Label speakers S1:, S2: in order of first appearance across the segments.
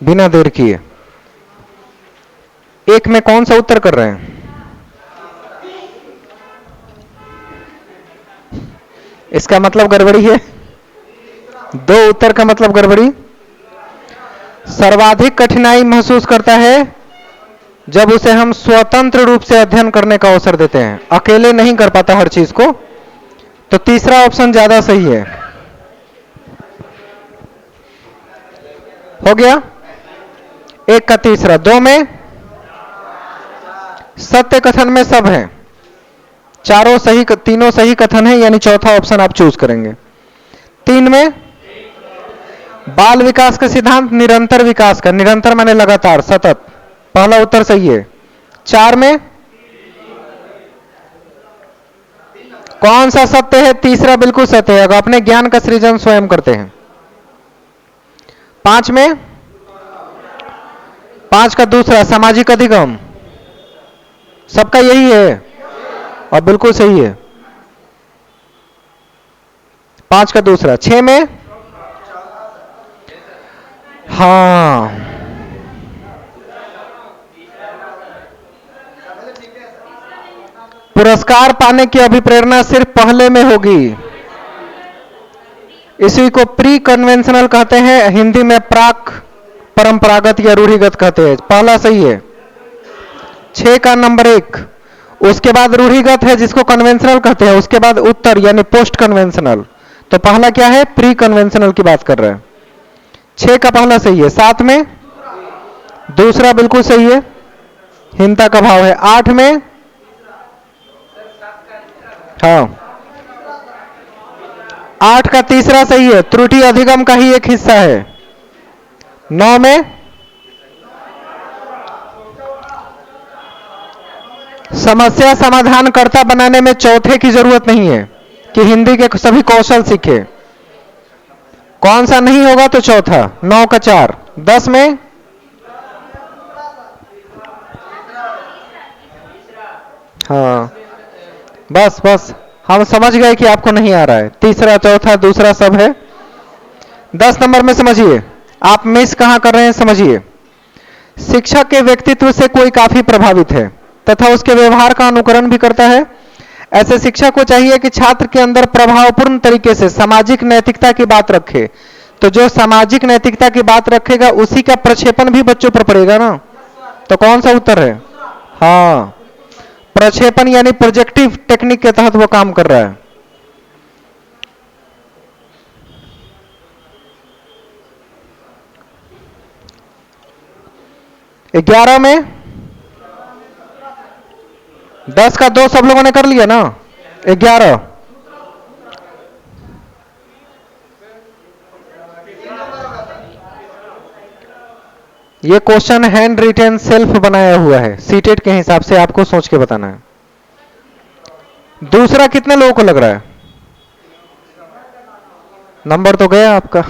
S1: बिना देर किए। एक में कौन सा उत्तर कर रहे हैं? इसका मतलब गड़बड़ी है। दो उत्तर का मतलब गड़बड़ी। सर्वाधिक कठिनाई महसूस करता है जब उसे हम स्वतंत्र रूप से अध्ययन करने का अवसर देते हैं, अकेले नहीं कर पाता हर चीज को। तो तीसरा ऑप्शन ज्यादा सही है। हो गया एक का तीसरा। दो में सत्य कथन में सब है, चारों सही, तीनों सही कथन है, यानी चौथा ऑप्शन आप चूज करेंगे। तीन में बाल विकास का सिद्धांत निरंतर विकास का, निरंतर माने लगातार, सतत, पहला उत्तर सही है। चार में कौन सा सत्य है? तीसरा बिल्कुल सत्य है, अगर अपने ज्ञान का सृजन स्वयं करते हैं। पांच में, पांच का दूसरा सामाजिक अधिगम, सबका यही है और बिल्कुल सही है, पांच का दूसरा। छह में हाँ, पुरस्कार पाने की अभिप्रेरणा सिर्फ पहले में होगी, इसी को प्री कन्वेंशनल कहते हैं, हिंदी में प्राक परंपरागत या रूढ़िगत कहते हैं। पहला सही है, 6 का नंबर 1। उसके बाद रूढ़िगत है जिसको कन्वेंशनल कहते हैं, उसके बाद उत्तर यानी पोस्ट कन्वेंशनल। तो पहला क्या है? प्री कन्वेंशनल की बात कर रहे हैं। 6 का पहला सही है। 7 में दूसरा बिल्कुल सही है, हीनता का भाव है। 8 में हाँ, 8 का तीसरा सही है, त्रुटि अधिगम का ही एक हिस्सा है। 9 में समस्या समाधानकर्ता बनाने में चौथे की जरूरत नहीं है कि हिंदी के सभी कौशल सीखे, कौन सा नहीं होगा तो चौथा। 9 का 4। 10 में हाँ, बस बस हम समझ गए कि आपको नहीं आ रहा है, तीसरा चौथा दूसरा सब है। 10 नंबर में समझिए आप मिस कहां कर रहे हैं, समझिए। शिक्षक के व्यक्तित्व से कोई काफी प्रभावित है तथा उसके व्यवहार का अनुकरण भी करता है। ऐसे शिक्षक को चाहिए कि छात्र के अंदर प्रभावपूर्ण तरीके से सामाजिक नैतिकता की बात रखे। तो जो सामाजिक नैतिकता की बात रखेगा उसी का प्रक्षेपण भी बच्चों पर पड़ेगा ना। तो कौन सा उत्तर है? हाँ, प्रक्षेपण यानी प्रोजेक्टिव टेक्निक के तहत वो काम कर रहा है। ग्यारह में 10 का 2 सब लोगों ने कर लिया ना। 11 ये क्वेश्चन हैंड रिटेन सेल्फ बनाया हुआ है, सीटेट के हिसाब से आपको सोच के बताना है। दूसरा कितने लोगों को लग रहा है? नंबर तो गया आपका।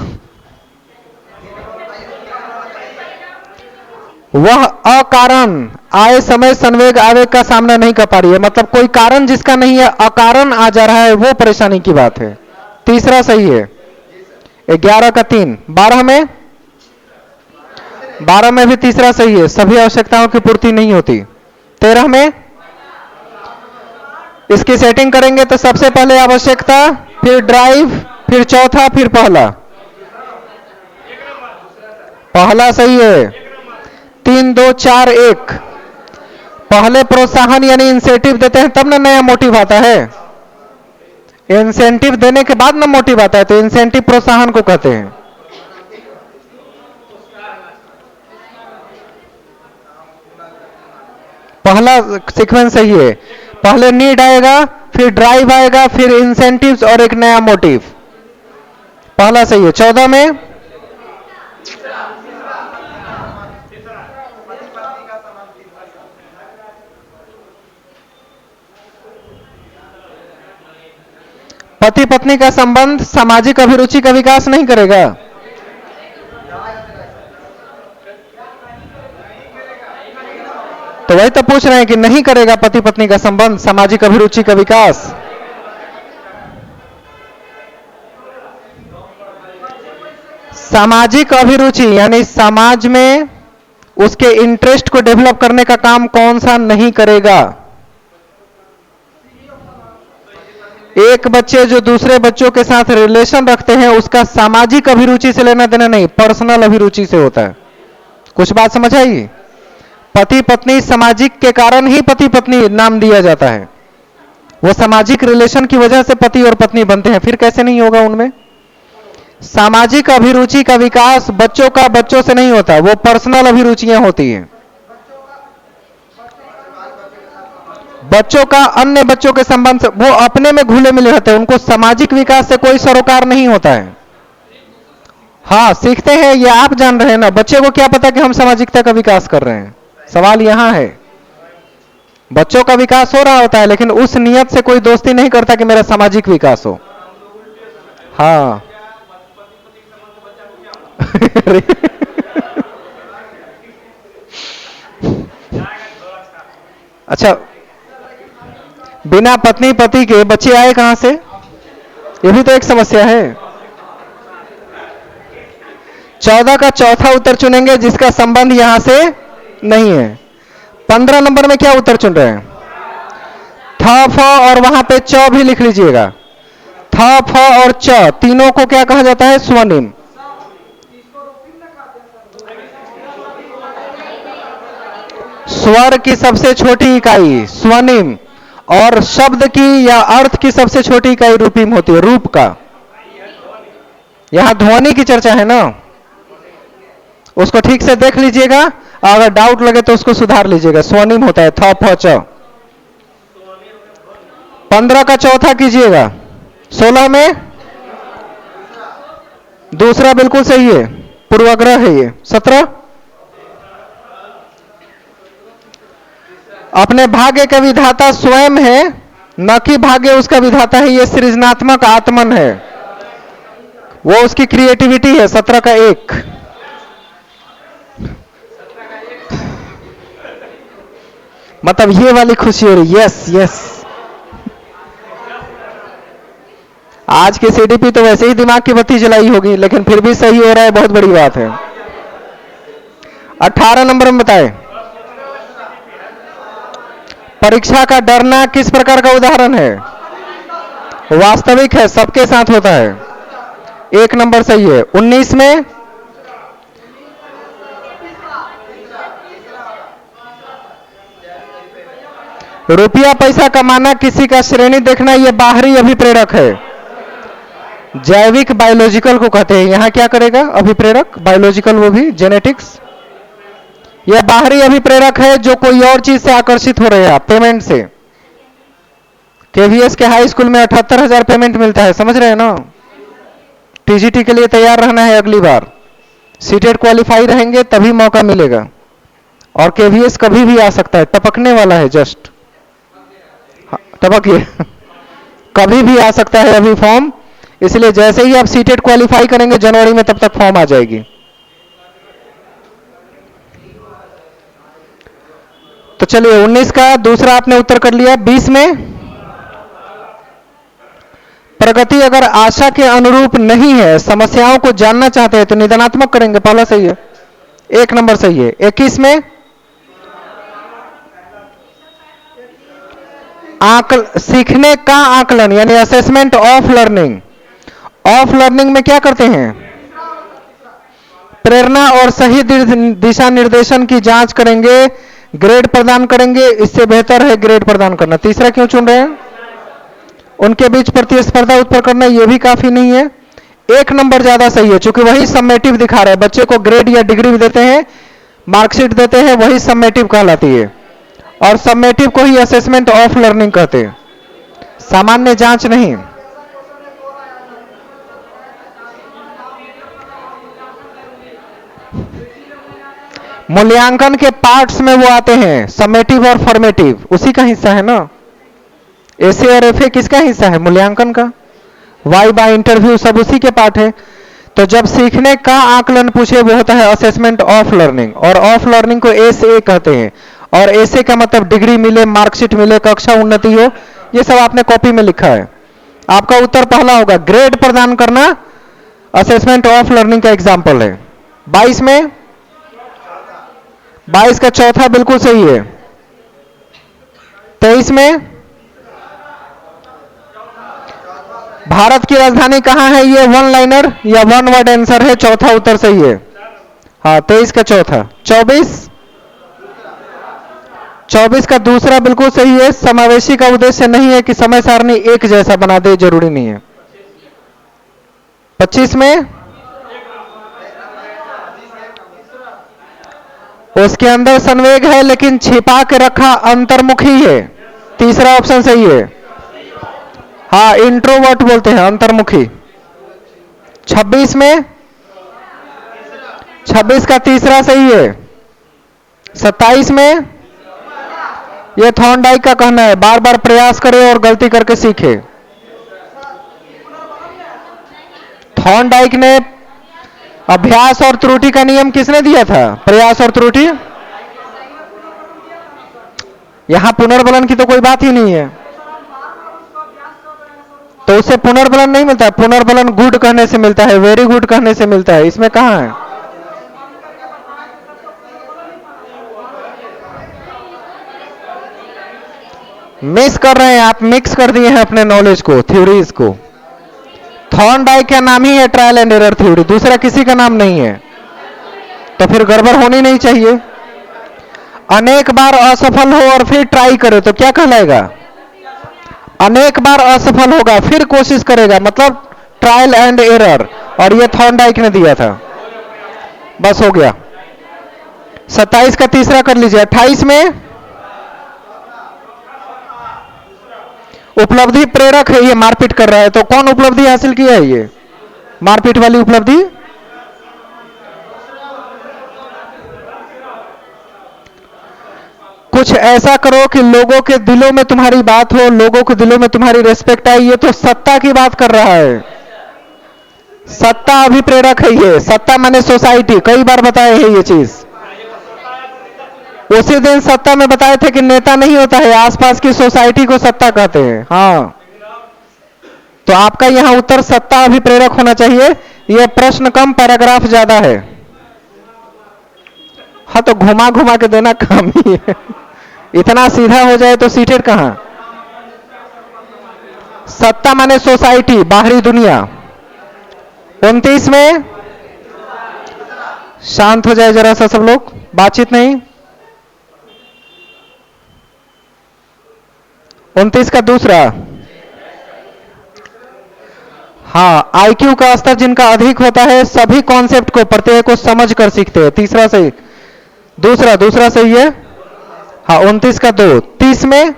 S1: वह अकारण आए समय संवेग आवेग का सामना नहीं कर पा रही है, मतलब कोई कारण जिसका नहीं है, अकारण आ जा रहा है, वो परेशानी की बात है। तीसरा सही है। 11 का 3। 12 में भी तीसरा सही है, सभी आवश्यकताओं की पूर्ति नहीं होती। 13 में इसकी सेटिंग करेंगे तो सबसे पहले आवश्यकता, फिर ड्राइव, फिर चौथा, फिर पहला। पहला सही है। 3 2 4 1। पहले प्रोत्साहन यानी इंसेंटिव देते हैं तब ना नया मोटिव आता है। इंसेंटिव देने के बाद ना मोटिव आता है, तो इंसेंटिव प्रोत्साहन को कहते हैं। पहला सीक्वेंस सही है, पहले नीड आएगा, फिर ड्राइव आएगा, फिर इंसेंटिव्स और एक नया मोटिव। पहला सही है। 14 में पति पत्नी का संबंध सामाजिक अभिरुचि का विकास नहीं करेगा। तो वही तो पूछ रहे हैं कि नहीं करेगा पति पत्नी का संबंध सामाजिक अभिरुचि का विकास। सामाजिक अभिरुचि यानी समाज में उसके इंटरेस्ट को डेवलप करने का काम कौन सा नहीं करेगा? एक बच्चे जो दूसरे बच्चों के साथ रिलेशन रखते हैं उसका सामाजिक अभिरुचि से लेना देना नहीं, पर्सनल अभिरुचि से होता है। कुछ बात समझ आई? पति पत्नी सामाजिक के कारण ही पति पत्नी नाम दिया जाता है। वो सामाजिक रिलेशन की वजह से पति और पत्नी बनते हैं, फिर कैसे नहीं होगा उनमें? सामाजिक अभिरुचि का विकास बच्चों का बच्चों से नहीं होता, वो पर्सनल अभिरुचियां होती हैं। बच्चों का अन्य बच्चों के संबंध से वो अपने में घुले मिले रहते हैं, उनको सामाजिक विकास से कोई सरोकार नहीं होता है। हाँ सीखते हैं, ये आप जान रहे हैं ना, बच्चे को क्या पता कि हम सामाजिकता का विकास कर रहे हैं। सवाल यहां है, बच्चों का विकास हो रहा होता है लेकिन उस नियत से कोई दोस्ती नहीं करता कि मेरा सामाजिक विकास हो। हाँ अच्छा, बिना पत्नी पति के बच्चे आए कहां से? यह भी तो एक समस्या है। 14 का चौथा उत्तर चुनेंगे जिसका संबंध यहां से नहीं है। 15 नंबर में क्या उत्तर चुन रहे हैं? थ फ और वहां पे च भी लिख लीजिएगा। थ फ और च तीनों को क्या कहा जाता है? स्वनिम। स्वर की सबसे छोटी इकाई स्वनिम और शब्द की या अर्थ की सबसे छोटी इकाई रूपिम होती है, रूप का। यहां ध्वनि की चर्चा है ना, उसको ठीक से देख लीजिएगा, अगर डाउट लगे तो उसको सुधार लीजिएगा। स्वनिम होता है थ फ च। 15 का चौथा कीजिएगा। 16 में दूसरा बिल्कुल सही है, पूर्वाग्रह है ये। 17 अपने भाग्य का विधाता स्वयं है, न कि भाग्य उसका विधाता है। ये सृजनात्मक आत्मन है, वो उसकी क्रिएटिविटी है। 17 का 1। मतलब ये वाली खुशी हो रही। यस यस, आज की सीडीपी तो वैसे ही दिमाग की बत्ती जलाई होगी लेकिन फिर भी सही हो रहा है, बहुत बड़ी बात है। 18 नंबर में बताएं, परीक्षा का डरना किस प्रकार का उदाहरण है? वास्तविक है, सबके साथ होता है। 1 नंबर सही है। 19 में रुपया पैसा कमाना, किसी का श्रेणी देखना, यह बाहरी अभिप्रेरक है। जैविक बायोलॉजिकल को कहते हैं। यहां क्या करेगा? अभिप्रेरक, बायोलॉजिकल वो भी जेनेटिक्स। यह बाहरी अभिप्रेरक है जो कोई और चीज से आकर्षित हो रहे हैं आप, पेमेंट से। केवीएस के हाई स्कूल में 78,000 पेमेंट मिलता है, समझ रहे हैं ना? टीजीटी के लिए तैयार रहना है, अगली बार सीटेट क्वालिफाई रहेंगे तभी मौका मिलेगा। और केवीएस कभी भी आ सकता है, टपकने वाला है, जस्ट टपकिए कभी भी आ सकता है अभी फॉर्म। इसलिए जैसे ही आप सीटेट क्वालिफाई करेंगे जनवरी में, तब तक फॉर्म आ जाएगी। तो चलिए 19 का दूसरा आपने उत्तर कर लिया। 20 में प्रगति अगर आशा के अनुरूप नहीं है, समस्याओं को जानना चाहते हैं तो निदानात्मक करेंगे, पहला सही है। 1 नंबर सही है। 21 में सीखने का आकलन यानी assessment of learning. Of learning में क्या करते हैं? प्रेरणा और सही दिशा निर्देशन की जांच करेंगे, ग्रेड प्रदान करेंगे। इससे बेहतर है ग्रेड प्रदान करना। तीसरा क्यों चुन रहे हैं? उनके बीच प्रतिस्पर्धा उत्पन्न करना, यह भी काफी नहीं है। 1 नंबर ज्यादा सही है, क्योंकि वही समेटिव दिखा रहा है। बच्चे को ग्रेड या डिग्री भी देते हैं, मार्कशीट देते हैं, वही समेटिव कहलाती है। और समेटिव को ही असेसमेंट ऑफ लर्निंग कहते हैं, सामान्य जांच नहीं। मूल्यांकन के पार्ट्स में वो आते हैं, समेटिव और फॉर्मेटिव, उसी का हिस्सा है ना। एसे और एफए किसका हिस्सा है? मूल्यांकन का। वाइवा, इंटरव्यू सब उसी के पार्ट है। तो जब सीखने का आकलन पूछे वो होता है असेसमेंट ऑफ लर्निंग, और ऑफ लर्निंग को एसे कहते हैं। और एसे का मतलब डिग्री मिले, मार्कशीट मिले, कक्षा उन्नति हो, ये सब आपने कॉपी में लिखा है। आपका उत्तर पहला होगा। ग्रेड प्रदान करना असेसमेंट ऑफ लर्निंग का एग्जाम्पल है। 22 में 22 का चौथा बिल्कुल सही है। 23 में भारत की राजधानी कहां है, ये वन लाइनर या वन वर्ड आंसर है, चौथा उत्तर सही है। हाँ 23 का चौथा। 24 का दूसरा बिल्कुल सही है। समावेशी का उद्देश्य नहीं है कि समय सारणी एक जैसा बना दे, जरूरी नहीं है। 25 में उसके अंदर संवेग है लेकिन छिपा के रखा अंतर्मुखी है, तीसरा ऑप्शन सही है। हाँ इंट्रोवर्ट बोलते हैं, अंतर्मुखी। 26 में 26 का तीसरा सही है। 27 में यह थॉर्नडाइक का कहना है, बार बार प्रयास करे और गलती करके सीखे। थॉर्नडाइक ने अभ्यास और त्रुटि का नियम किसने दिया था, प्रयास और त्रुटि। यहां पुनर्बलन की तो कोई बात ही नहीं है, तो उससे पुनर्बलन नहीं मिलता है। पुनर्बलन गुड कहने से मिलता है, वेरी गुड कहने से मिलता है, इसमें कहां है। मिस कर रहे हैं आप, मिक्स कर दिए हैं अपने नॉलेज को, थ्योरीज को। थॉर्नडाइक का नाम ही है ट्रायल एंड एरर थ्योरी, दूसरा किसी का नाम नहीं है, तो फिर गड़बड़ होनी नहीं चाहिए। अनेक बार असफल हो और फिर ट्राई करे तो क्या कहलाएगा, अनेक बार असफल होगा फिर कोशिश करेगा, मतलब ट्रायल एंड एरर, और ये थॉर्नडाइक ने दिया था। बस हो गया। 27 का तीसरा कर लीजिए। 28 में उपलब्धि प्रेरक है, ये मारपीट कर रहा है, तो कौन उपलब्धि हासिल किया है, ये मारपीट वाली उपलब्धि। कुछ ऐसा करो कि लोगों के दिलों में तुम्हारी बात हो, लोगों के दिलों में तुम्हारी रेस्पेक्ट आए, ये तो सत्ता की बात कर रहा है। सत्ता अभिप्रेरक है ये, सत्ता माने सोसाइटी, कई बार बताए हैं ये चीज। उसी दिन सत्ता में बताए थे कि नेता नहीं होता है, आसपास की सोसाइटी को सत्ता कहते हैं। हाँ तो आपका यहां उत्तर सत्ता अभिप्रेरक होना चाहिए। यह प्रश्न कम पैराग्राफ ज्यादा है। हाँ तो घुमा घुमा के देना काम ही है, इतना सीधा हो जाए तो सीटेड कहां। सत्ता माने सोसाइटी, बाहरी दुनिया। 29 में शांत हो जाए जरा सा सब लोग, बातचीत नहीं। 29 का दूसरा, हाँ आईक्यू का स्तर जिनका अधिक होता है सभी कॉन्सेप्ट को प्रत्यय को समझ कर सीखते हैं, तीसरा सही। दूसरा सही है। हाँ 29 का 2। 30 में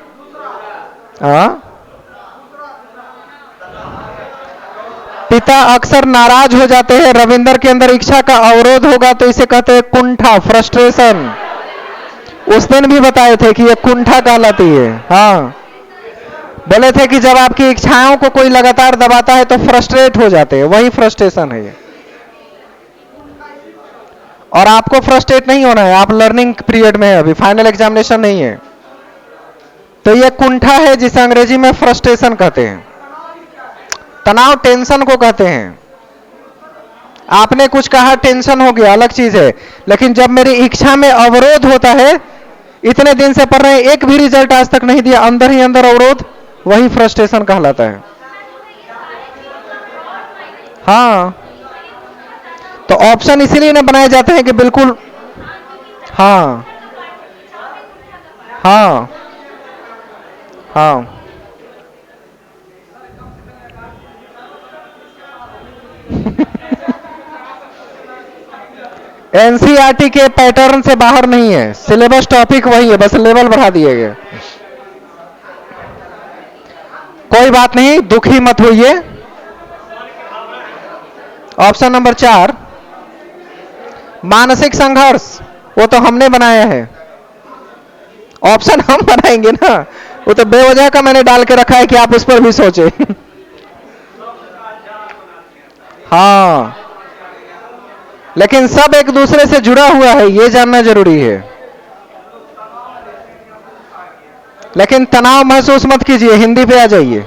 S1: पिता अक्सर नाराज हो जाते हैं, रविंदर के अंदर इच्छा का अवरोध होगा तो इसे कहते हैं कुंठा, फ्रस्ट्रेशन। उस दिन भी बताए थे कि यह कुंठा कहलाती है। हाँ बोले थे कि जब आपकी इच्छाओं को कोई लगातार दबाता है तो फ्रस्ट्रेट हो जाते हैं, वही फ्रस्ट्रेशन है ये। और आपको फ्रस्ट्रेट नहीं होना है, आप लर्निंग पीरियड में है, अभी फाइनल एग्जामिनेशन नहीं है। तो ये कुंठा है जिसे अंग्रेजी में फ्रस्ट्रेशन कहते हैं। तनाव टेंशन को कहते हैं। आपने कुछ कहा टेंशन हो गया, अलग चीज है, लेकिन जब मेरी इच्छा में अवरोध होता है, इतने दिन से पढ़ रहे हैं एक भी रिजल्ट आज तक नहीं दिया, अंदर ही अंदर अवरोध, वही फ्रस्ट्रेशन कहलाता है। हाँ तो ऑप्शन इसीलिए ना बनाए जाते हैं कि बिल्कुल। हाँ हाँ हाँ एनसीईआरटी के पैटर्न से बाहर नहीं है, सिलेबस टॉपिक वही है, बस लेवल बढ़ा दिए गए। कोई बात नहीं, दुखी मत होइए। ऑप्शन नंबर 4 मानसिक संघर्ष, वो तो हमने बनाया है, ऑप्शन हम बनाएंगे ना, वो तो बेवजह का मैंने डाल के रखा है कि आप उस पर भी सोचे। हाँ लेकिन सब एक दूसरे से जुड़ा हुआ है, ये जानना जरूरी है। लेकिन तनाव महसूस मत कीजिए, हिंदी पे आ जाइए।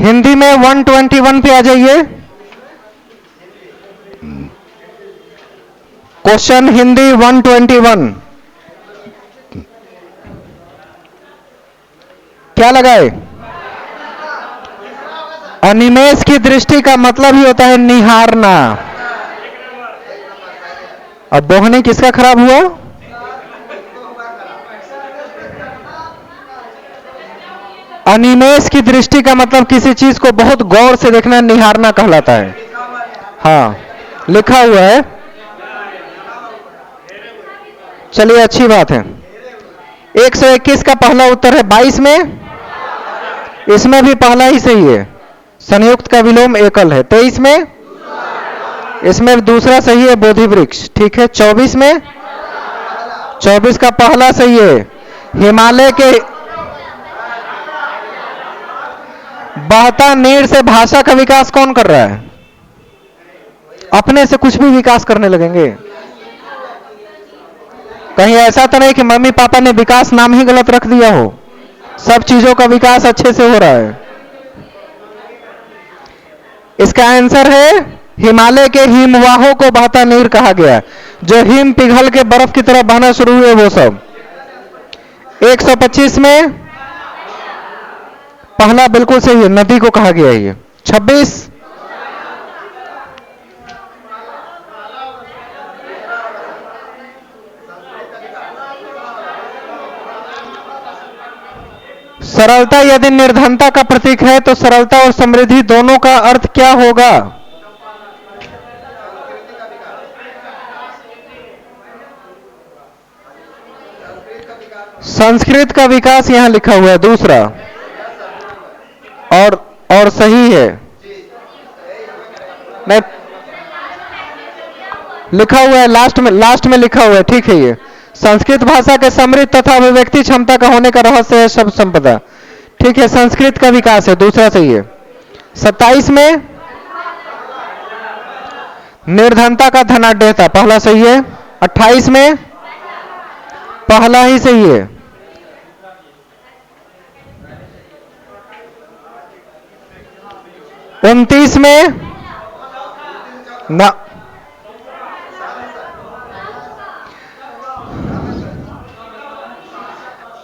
S1: हिंदी में 121 पे आ जाइए। क्वेश्चन हिंदी 121 क्या लगाए? अनिमेष की दृष्टि का मतलब ही होता है निहारना। अब बोहनी किसका खराब हुआ? अनिमेष की दृष्टि का मतलब किसी चीज को बहुत गौर से देखना, निहारना कहलाता है। हाँ, लिखा हुआ है। चलिए अच्छी बात है। 121 का पहला उत्तर है 22 में, इसमें भी पहला ही सही है। संयुक्त का विलोम एकल है। 23 में, इसमें दूसरा सही है बोधि वृक्ष। ठीक है। 24 में, 24 का पहला सही है। हिमालय के बहता नीर से भाषा का विकास कौन कर रहा है? अपने से कुछ भी विकास करने लगेंगे। कहीं ऐसा तो नहीं कि मम्मी पापा ने विकास नाम ही गलत रख दिया हो। सब चीजों का विकास अच्छे से हो रहा है। इसका आंसर है हिमालय के हिमवाहों को बहता नीर कहा गया। जो हिम पिघल के बर्फ की तरह बहना शुरू हुए वो सब। 125 में पहला बिल्कुल सही है, नदी को कहा गया है ये। 26 सरलता यदि निर्धनता का प्रतीक है तो सरलता और समृद्धि दोनों का अर्थ क्या होगा? संस्कृत का विकास यहां लिखा हुआ है दूसरा, और सही है। नहीं, लिखा हुआ है लास्ट में लिखा हुआ है। ठीक है। ये संस्कृत भाषा के समृद्ध तथा अभिव्यक्ति क्षमता का होने का रहस्य है शब्द संपदा। ठीक है। संस्कृत का विकास है दूसरा सही है। 27 में निर्धनता का धनाढ्यता पहला सही है। 28 में पहला ही सही है। 29 में ना,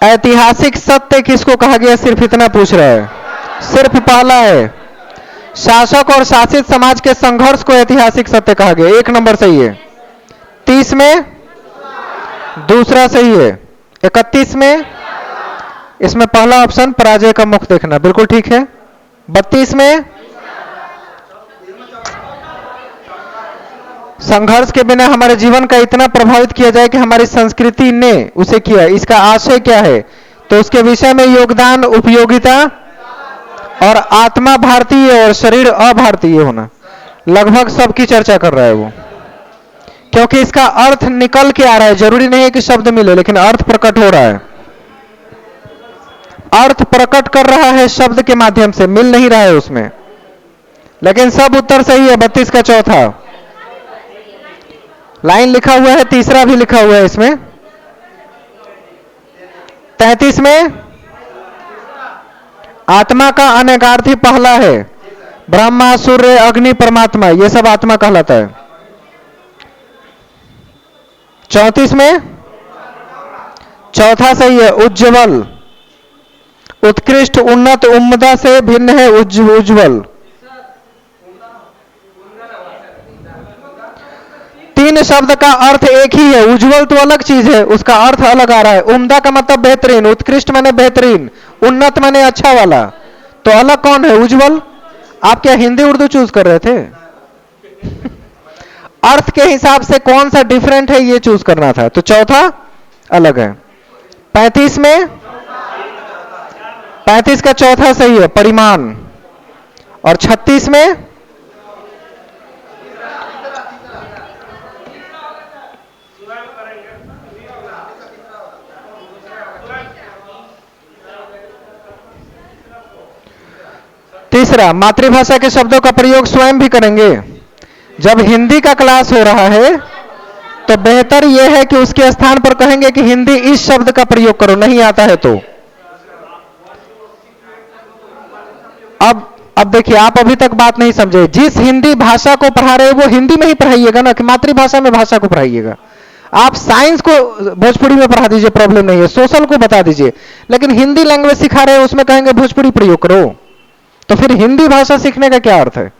S1: ऐतिहासिक सत्य किसको कहा गया? सिर्फ इतना पूछ रहा है, सिर्फ पहला है। शासक और शासित समाज के संघर्ष को ऐतिहासिक सत्य कहा गया। 1 नंबर सही है। 30 में दूसरा सही है। 31 में इसमें पहला ऑप्शन पराजय का मुख देखना बिल्कुल ठीक है। 32 में संघर्ष के बिना हमारे जीवन का इतना प्रभावित किया जाए कि हमारी संस्कृति ने उसे किया, इसका आशय क्या है? तो उसके विषय में योगदान, उपयोगिता और आत्मा भारतीय और शरीर अभारतीय होना, लगभग सबकी चर्चा कर रहा है वो। क्योंकि इसका अर्थ निकल के आ रहा है। जरूरी नहीं है कि शब्द मिले, लेकिन अर्थ प्रकट हो रहा है। अर्थ प्रकट कर रहा है शब्द के माध्यम से, मिल नहीं रहा है उसमें। लेकिन सब उत्तर सही है। 32 का चौथा लाइन लिखा हुआ है, तीसरा भी लिखा हुआ है इसमें। 33 में आत्मा का अनेकार्थी पहला है। ब्रह्मा, सूर्य, अग्नि, परमात्मा, ये सब आत्मा कहलाता है। 34 में चौथा सही है, उज्ज्वल। उत्कृष्ट, उन्नत, उम्दा से भिन्न है उज्ज्वल। 3 शब्द का अर्थ एक ही है। उज्ज्वल तो अलग चीज है, उसका अर्थ अलग आ रहा है। उम्दा का मतलब बेहतरीन, उत्कृष्ट माने बेहतरीन, उन्नत माने अच्छा वाला। तो अलग कौन है? उज्ज्वल। आप क्या हिंदी उर्दू चूज कर रहे थे? अर्थ के हिसाब से कौन सा डिफरेंट है ये चूज करना था, तो चौथा अलग है। 35 में 35 का चौथा सही है, परिमाण। और 36 में तीसरा, मातृभाषा के शब्दों का प्रयोग स्वयं भी करेंगे। जब हिंदी का क्लास हो रहा है तो बेहतर यह है कि उसके स्थान पर कहेंगे कि हिंदी इस शब्द का प्रयोग करो, नहीं आता है तो। अब अब देखिए, आप अभी तक बात नहीं समझे। जिस हिंदी भाषा को पढ़ा रहे वो हिंदी में ही पढ़ाइएगा ना, कि मातृभाषा में भाषा को पढ़ाइएगा। आप साइंस को भोजपुरी में पढ़ा दीजिए, प्रॉब्लम नहीं है, सोशल को बता दीजिए, लेकिन हिंदी लैंग्वेज सिखा रहे हैं उसमें कहेंगे भोजपुरी प्रयोग करो, तो फिर हिंदी भाषा सीखने का क्या अर्थ है?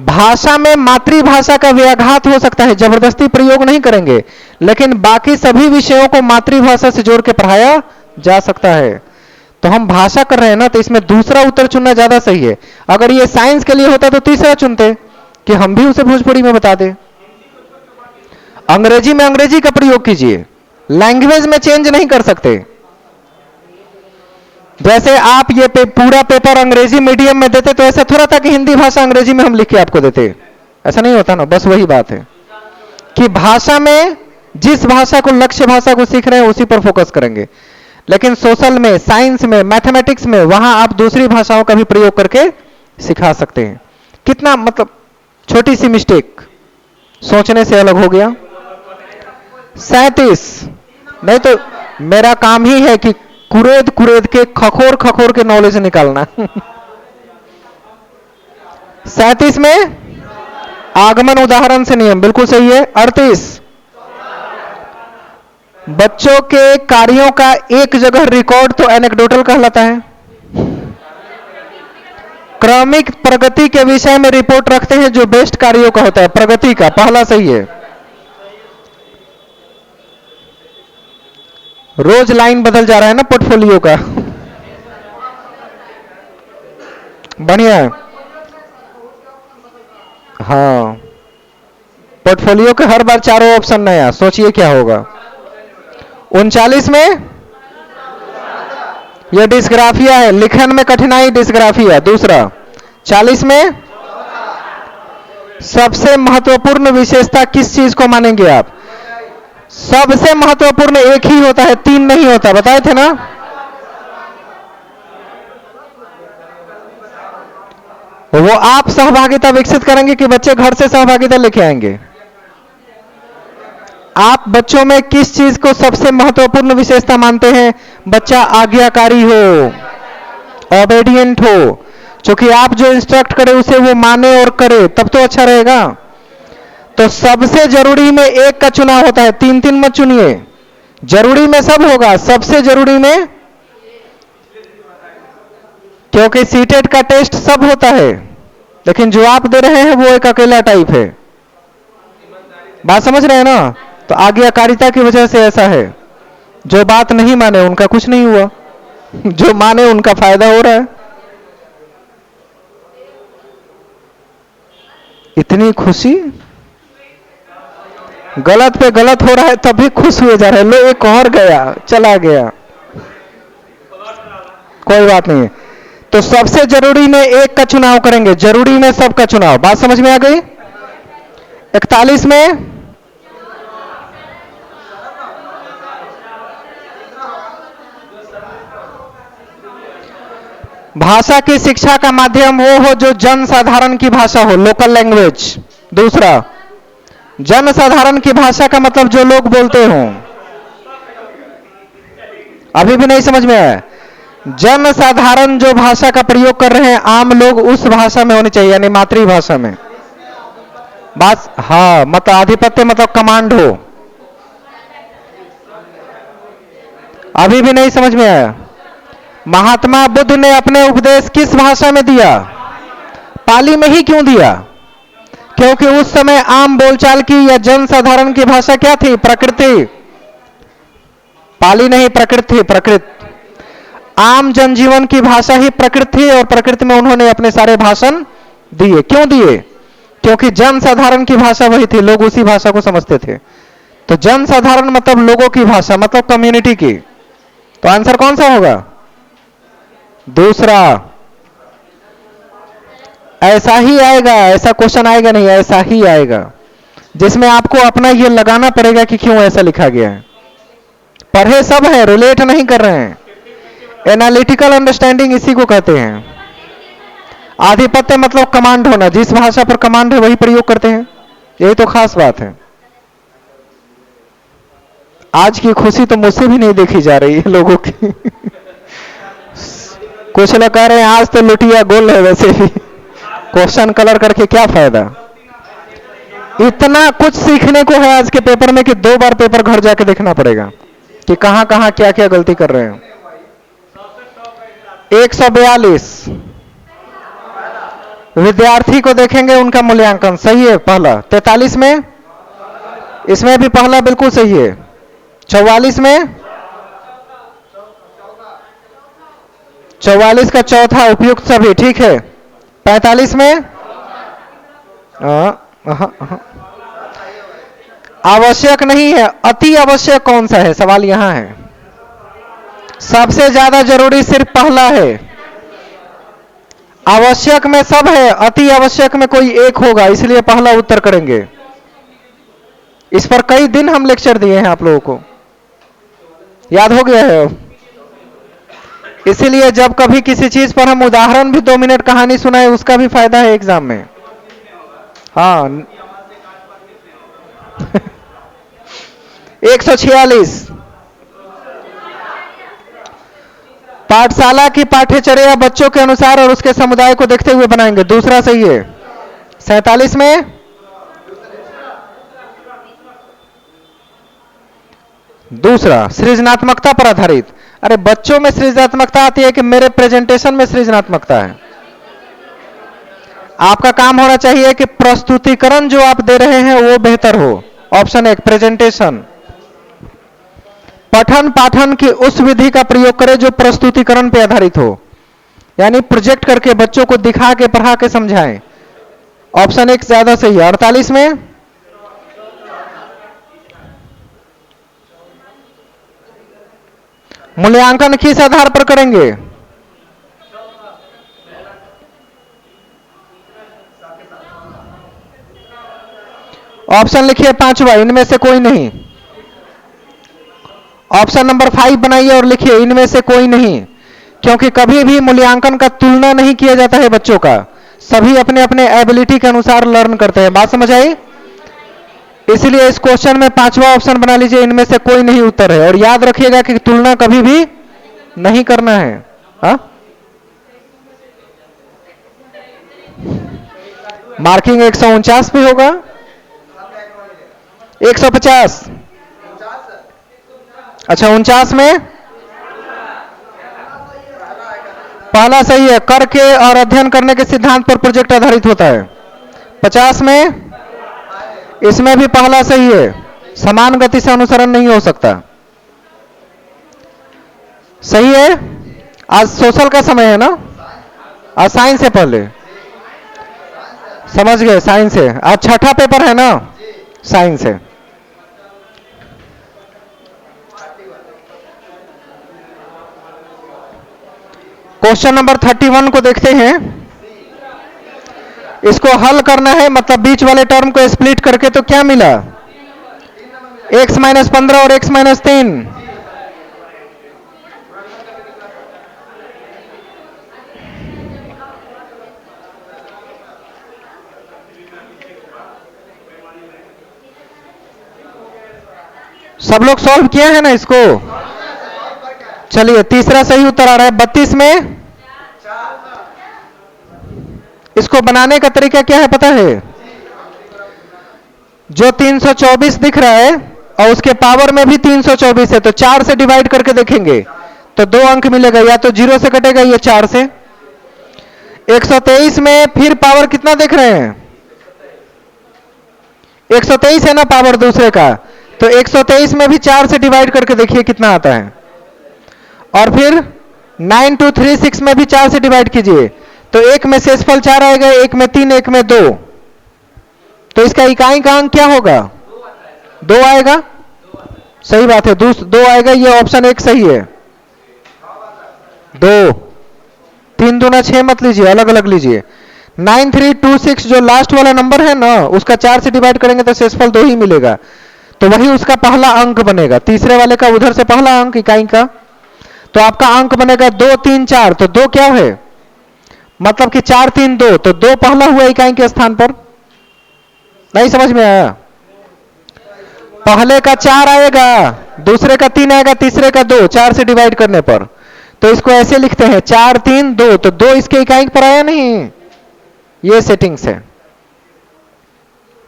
S1: भाषा में मातृभाषा का व्याघात हो सकता है, जबरदस्ती प्रयोग नहीं करेंगे, लेकिन बाकी सभी विषयों को मातृभाषा से जोड़ के पढ़ाया जा सकता है। तो हम भाषा कर रहे हैं ना, तो इसमें दूसरा उत्तर चुनना ज्यादा सही है। अगर ये साइंस के लिए होता तो तीसरा चुनते, कि हम भी उसे भोजपुरी में बता दें। अंग्रेजी में अंग्रेजी का प्रयोग कीजिए, लैंग्वेज में चेंज नहीं कर सकते। जैसे आप ये पूरा पेपर अंग्रेजी मीडियम में देते तो ऐसा थोड़ा था कि हिंदी भाषा अंग्रेजी में हम लिख के आपको देते, ऐसा नहीं होता ना। बस वही बात है कि भाषा में जिस भाषा को, लक्ष्य भाषा को सीख रहे हैं उसी पर फोकस करेंगे, लेकिन सोशल में, साइंस में, मैथमेटिक्स में वहां आप दूसरी भाषाओं का भी प्रयोग करके सिखा सकते हैं। कितना मतलब छोटी सी मिस्टेक सोचने से अलग हो गया। 37 नहीं तो मेरा काम ही है कि कुरेद कुरेद के, खखोर खखोर के नॉलेज निकालना। 37 में आगमन उदाहरण से नियम, बिल्कुल सही है। 38 बच्चों के कार्यों का एक जगह रिकॉर्ड तो एनेक्डोटल कहलाता है। क्रमिक प्रगति के विषय में रिपोर्ट रखते हैं जो बेस्ट कार्यों का होता है, प्रगति का, पहला सही है। रोज लाइन बदल जा रहा है ना पोर्टफोलियो का, बढ़िया है। हाँ, पोर्टफोलियो के हर बार चारों ऑप्शन नया, सोचिए क्या होगा। 39 में यह डिस्ग्राफिया है, लिखन में कठिनाई डिस्ग्राफिया दूसरा। 40 में सबसे महत्वपूर्ण विशेषता किस चीज को मानेंगे आप? सबसे महत्वपूर्ण एक ही होता है, तीन नहीं होता, बताए थे ना। वो आप सहभागिता विकसित करेंगे कि बच्चे घर से सहभागिता लेके आएंगे? आप बच्चों में किस चीज को सबसे महत्वपूर्ण विशेषता मानते हैं? बच्चा आज्ञाकारी हो, ओबेडिएंट हो, क्योंकि आप जो इंस्ट्रक्ट करें उसे वो माने और करे, तब तो अच्छा रहेगा। तो सबसे जरूरी में एक का चुनाव होता है, तीन तीन मत चुनिए। जरूरी में सब होगा, सबसे जरूरी में, क्योंकि सीटेट का टेस्ट सब होता है, लेकिन जो आप दे रहे हैं वो एक अकेला टाइप है। बात समझ रहे हैं ना? तो आज्ञाकारिता की वजह से ऐसा है, जो बात नहीं माने उनका कुछ नहीं हुआ, जो माने उनका फायदा हो रहा है। इतनी खुशी, गलत पे गलत हो रहा है तब भी खुश हुए जा रहे हैं। लो एक और गया, चला गया, कोई बात नहीं है। तो सबसे जरूरी में एक का चुनाव करेंगे, जरूरी में सब का चुनाव। बात समझ में आ गई? 41 में भाषा की शिक्षा का माध्यम वो हो जो जन साधारण की भाषा हो, लोकल लैंग्वेज। दूसरा, जन साधारण की भाषा का मतलब जो लोग बोलते हो। अभी भी नहीं समझ में आया? जन साधारण जो भाषा का प्रयोग कर रहे हैं, आम लोग, उस भाषा में होनी चाहिए, यानी मातृभाषा में बात। हाँ, मतलब आधिपत्य मतलब कमांड हो। अभी भी नहीं समझ में आया? महात्मा बुद्ध ने अपने उपदेश किस भाषा में दिया? पाली में ही क्यों दिया? क्योंकि उस समय आम बोलचाल की या जन साधारण की भाषा क्या थी? प्रकृति। पाली नहीं, प्रकृति थी, प्रकृति। आम जनजीवन की भाषा ही प्रकृति थी, और प्रकृति में उन्होंने अपने सारे भाषण दिए। क्यों दिए? क्योंकि जन साधारण की भाषा वही थी, लोग उसी भाषा को समझते थे। तो जन साधारण मतलब लोगों की भाषा, मतलब कम्युनिटी की। तो आंसर कौन सा होगा? दूसरा। ऐसा ही आएगा, ऐसा क्वेश्चन आएगा नहीं, ऐसा ही आएगा, जिसमें आपको अपना ये लगाना पड़ेगा कि क्यों ऐसा लिखा गया है। पढ़े सब है, रिलेट नहीं कर रहे हैं। एनालिटिकल अंडरस्टैंडिंग इसी को कहते हैं। आधिपत्य मतलब कमांड होना, जिस भाषा पर कमांड है वही प्रयोग करते हैं, यही तो खास बात है। आज की खुशी तो मुझसे भी नहीं देखी जा रही है लोगों की। कुछ लोग कह रहे हैं आज तो लुटिया गोल है, वैसे भी क्वेश्चन कलर करके क्या फायदा। इतना कुछ सीखने को है आज के पेपर में कि 2 बार पेपर घर जाके देखना पड़ेगा कि कहां कहां क्या क्या गलती कर रहे हैं। 142 विद्यार्थी को देखेंगे, उनका मूल्यांकन सही है पहला। 43 में, इसमें भी पहला बिल्कुल सही है। 44 में, 44 का चौथा उपयुक्त सभी ठीक है। 45 में आवश्यक नहीं है, अति आवश्यक कौन सा है, सवाल यहां है। सबसे ज्यादा जरूरी सिर्फ पहला है, आवश्यक में सब है, अति आवश्यक में कोई एक होगा, इसलिए पहला उत्तर करेंगे। इस पर कई दिन हम लेक्चर दिए हैं आप लोगों को, याद हो गया है। इसीलिए जब कभी किसी चीज पर हम उदाहरण भी 2 मिनट कहानी सुनाए, उसका भी फायदा है एग्जाम में। हाँ 146 पाठशाला की पाठ्यचर्या बच्चों के अनुसार और उसके समुदाय को देखते हुए बनाएंगे, दूसरा सही है। 47 में, दूसरा सृजनात्मकता पर आधारित। अरे बच्चों में सृजनात्मकता आती है कि मेरे प्रेजेंटेशन में सृजनात्मकता है। आपका काम होना चाहिए कि प्रस्तुतिकरण जो आप दे रहे हैं वो बेहतर हो। Option 1 presentation. पठन पाठन की उस विधि का प्रयोग करें जो प्रस्तुतिकरण पर आधारित हो, यानी प्रोजेक्ट करके बच्चों को दिखा के पढ़ा के समझाएं। ऑप्शन 1 ज्यादा सही है। 48 में, मूल्यांकन किस आधार पर करेंगे? ऑप्शन लिखिए 5वां, इनमें से कोई नहीं। ऑप्शन नंबर 5 बनाइए और लिखिए इनमें से कोई नहीं, क्योंकि कभी भी मूल्यांकन का तुलना नहीं किया जाता है बच्चों का, सभी अपने अपने एबिलिटी के अनुसार लर्न करते हैं। बात समझ आई? इसलिए इस क्वेश्चन में 5वां ऑप्शन बना लीजिए, इनमें से कोई नहीं उत्तर है। और याद रखिएगा कि तुलना कभी भी नहीं करना है। हा? मार्किंग 149 भी होगा, 150। अच्छा 49 में पहला सही है, करके और अध्ययन करने के सिद्धांत पर प्रोजेक्ट आधारित होता है। 50 में, इसमें भी पहला सही है, समान गति से अनुसरण नहीं हो सकता। सही है। आज सोशल का समय है ना, आज साइंस है, पहले समझ गए, साइंस है। आज छठा पेपर है ना, साइंस है। क्वेश्चन नंबर 31 को देखते हैं। इसको हल करना है, मतलब बीच वाले टर्म को स्प्लिट करके, तो क्या मिला? x - 15 और x - 3। सब लोग सॉल्व किए हैं ना इसको? चलिए तीसरा सही उत्तर आ रहा है 32 में। इसको बनाने का तरीका क्या है पता है? जो 324 दिख रहा है और उसके पावर में भी 324 है, तो 4 से डिवाइड करके देखेंगे तो 2 अंक मिलेगा, या तो 0 से कटेगा या 4 से। 123 में फिर पावर कितना देख रहे हैं? 123 है ना पावर दूसरे का, तो 123 में भी 4 से डिवाइड करके देखिए कितना आता है। और फिर 9236 में भी 4 से डिवाइड कीजिए, तो एक में शेषफल 4 आएगा, एक में 3, एक में 2, तो इसका इकाई का अंक क्या होगा? 2 आएगा। सही बात है, 2 आएगा, ये ऑप्शन 1 सही है। 2, 3 दूना 6 मत लीजिए, अलग अलग लीजिए। 9326 जो लास्ट वाला नंबर है ना, उसका 4 से डिवाइड करेंगे तो शेषफल 2 ही मिलेगा, तो वही उसका पहला अंक बनेगा। तीसरे वाले का उधर से पहला अंक इकाई का, तो आपका अंक बनेगा 2 3 4। तो 2 क्या है? मतलब कि 4 3 2, तो 2 पहला हुआ इकाई के स्थान पर। नहीं समझ में आया? पहले का 4 आएगा, दूसरे का 3 आएगा, तीसरे का 2, 4 से डिवाइड करने पर। तो इसको ऐसे लिखते हैं 4 3 2, तो 2 इसके इकाई पर आया नहीं, ये सेटिंग्स है।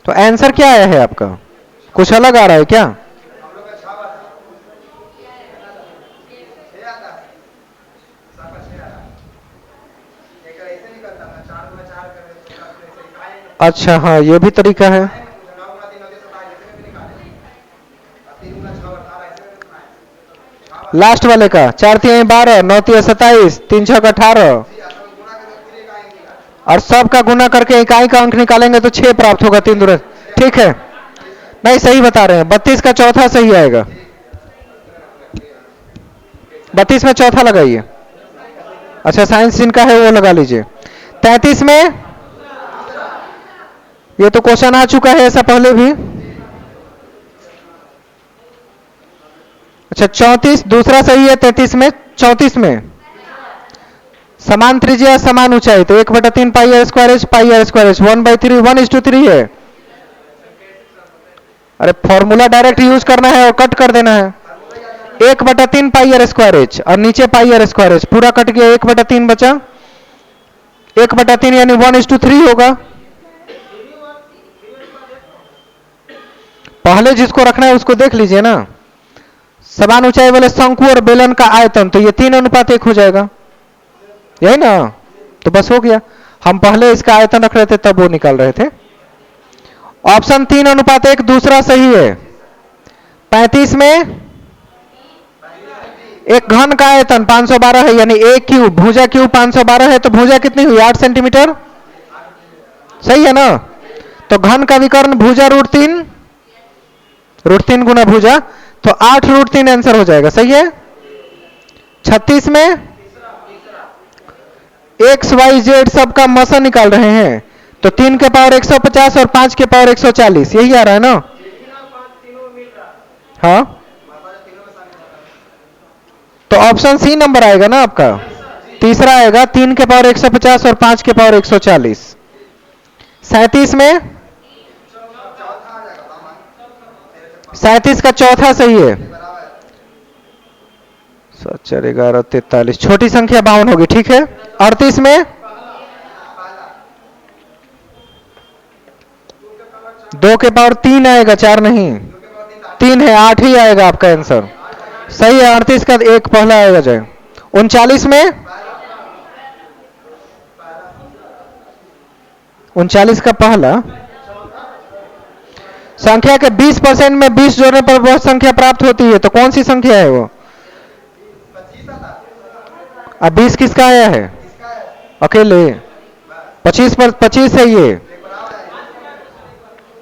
S1: तो आंसर क्या आया है आपका? कुछ अलग आ रहा है क्या? अच्छा हाँ, ये भी तरीका है। लास्ट वाले का 4 3 12, 9 3 27, 3 6 18, और सब का गुना करके इकाई का अंक निकालेंगे तो 6 प्राप्त होगा, 3 दूर। ठीक है, नहीं सही बता रहे हैं, 32 का चौथा सही आएगा। 32 में चौथा लगाइए। अच्छा, साइंस जिनका है वो लगा लीजिए। 33 में, ये तो क्वेश्चन आ चुका है ऐसा पहले भी। अच्छा, 34 दूसरा सही है। 33 में, 34 में समान त्रिज्या समान ऊंचाई, तो 1/3 pi R square H, pi R square H 1/3 1:3 है। अरे फॉर्मूला डायरेक्ट यूज करना है और कट कर देना है। 1/3 पाई आर स्क्वायर एच और नीचे पाई आर स्क्वायर एच, पूरा कट गया, 1/3 बचा। 1/3 यानी 1:3 होगा। पहले जिसको रखना है उसको देख लीजिए ना। समान ऊंचाई वाले शंकु और बेलन का आयतन, तो ये 3:1 हो जाएगा, यही ना? तो बस हो गया। हम पहले इसका आयतन रख रहे थे तब वो निकाल रहे थे। ऑप्शन 3:1 दूसरा सही है। 35 में एक घन का आयतन 512 है, यानी एक क्यूब, भुजा क्यूब 512 है, तो भुजा कितनी हुई? 8 सेंटीमीटर, सही है ना? तो घन का विकर्ण भुजा √3, √3 गुना भुजा, तो 8 √3 आंसर हो जाएगा, सही है। 36 में एक्स वाई जेड सबका मसन निकाल रहे हैं, तो 3 के पावर 150 और 5 के पावर 140, यही आ रहा है ना? हाँ, तो ऑप्शन सी नंबर आएगा ना आपका, तीसरा आएगा। 3 के पावर 150 और 5 के पावर 140। 37 में 37 का चौथा सही है। 7 4 11 43, छोटी संख्या 52 होगी, ठीक है। 38 में 2 के पावर 3 आएगा, 4 नहीं, 3 है, 8 ही आएगा आपका आंसर, सही है। 38 का एक पहला आएगा जाए। 39 में 39 का पहला संख्या के 20% में 20 जोड़ने पर बहुत संख्या प्राप्त होती है, तो कौन सी संख्या है वो? अब 20 किसका आया है? अकेले। 25 पर 25 है ये।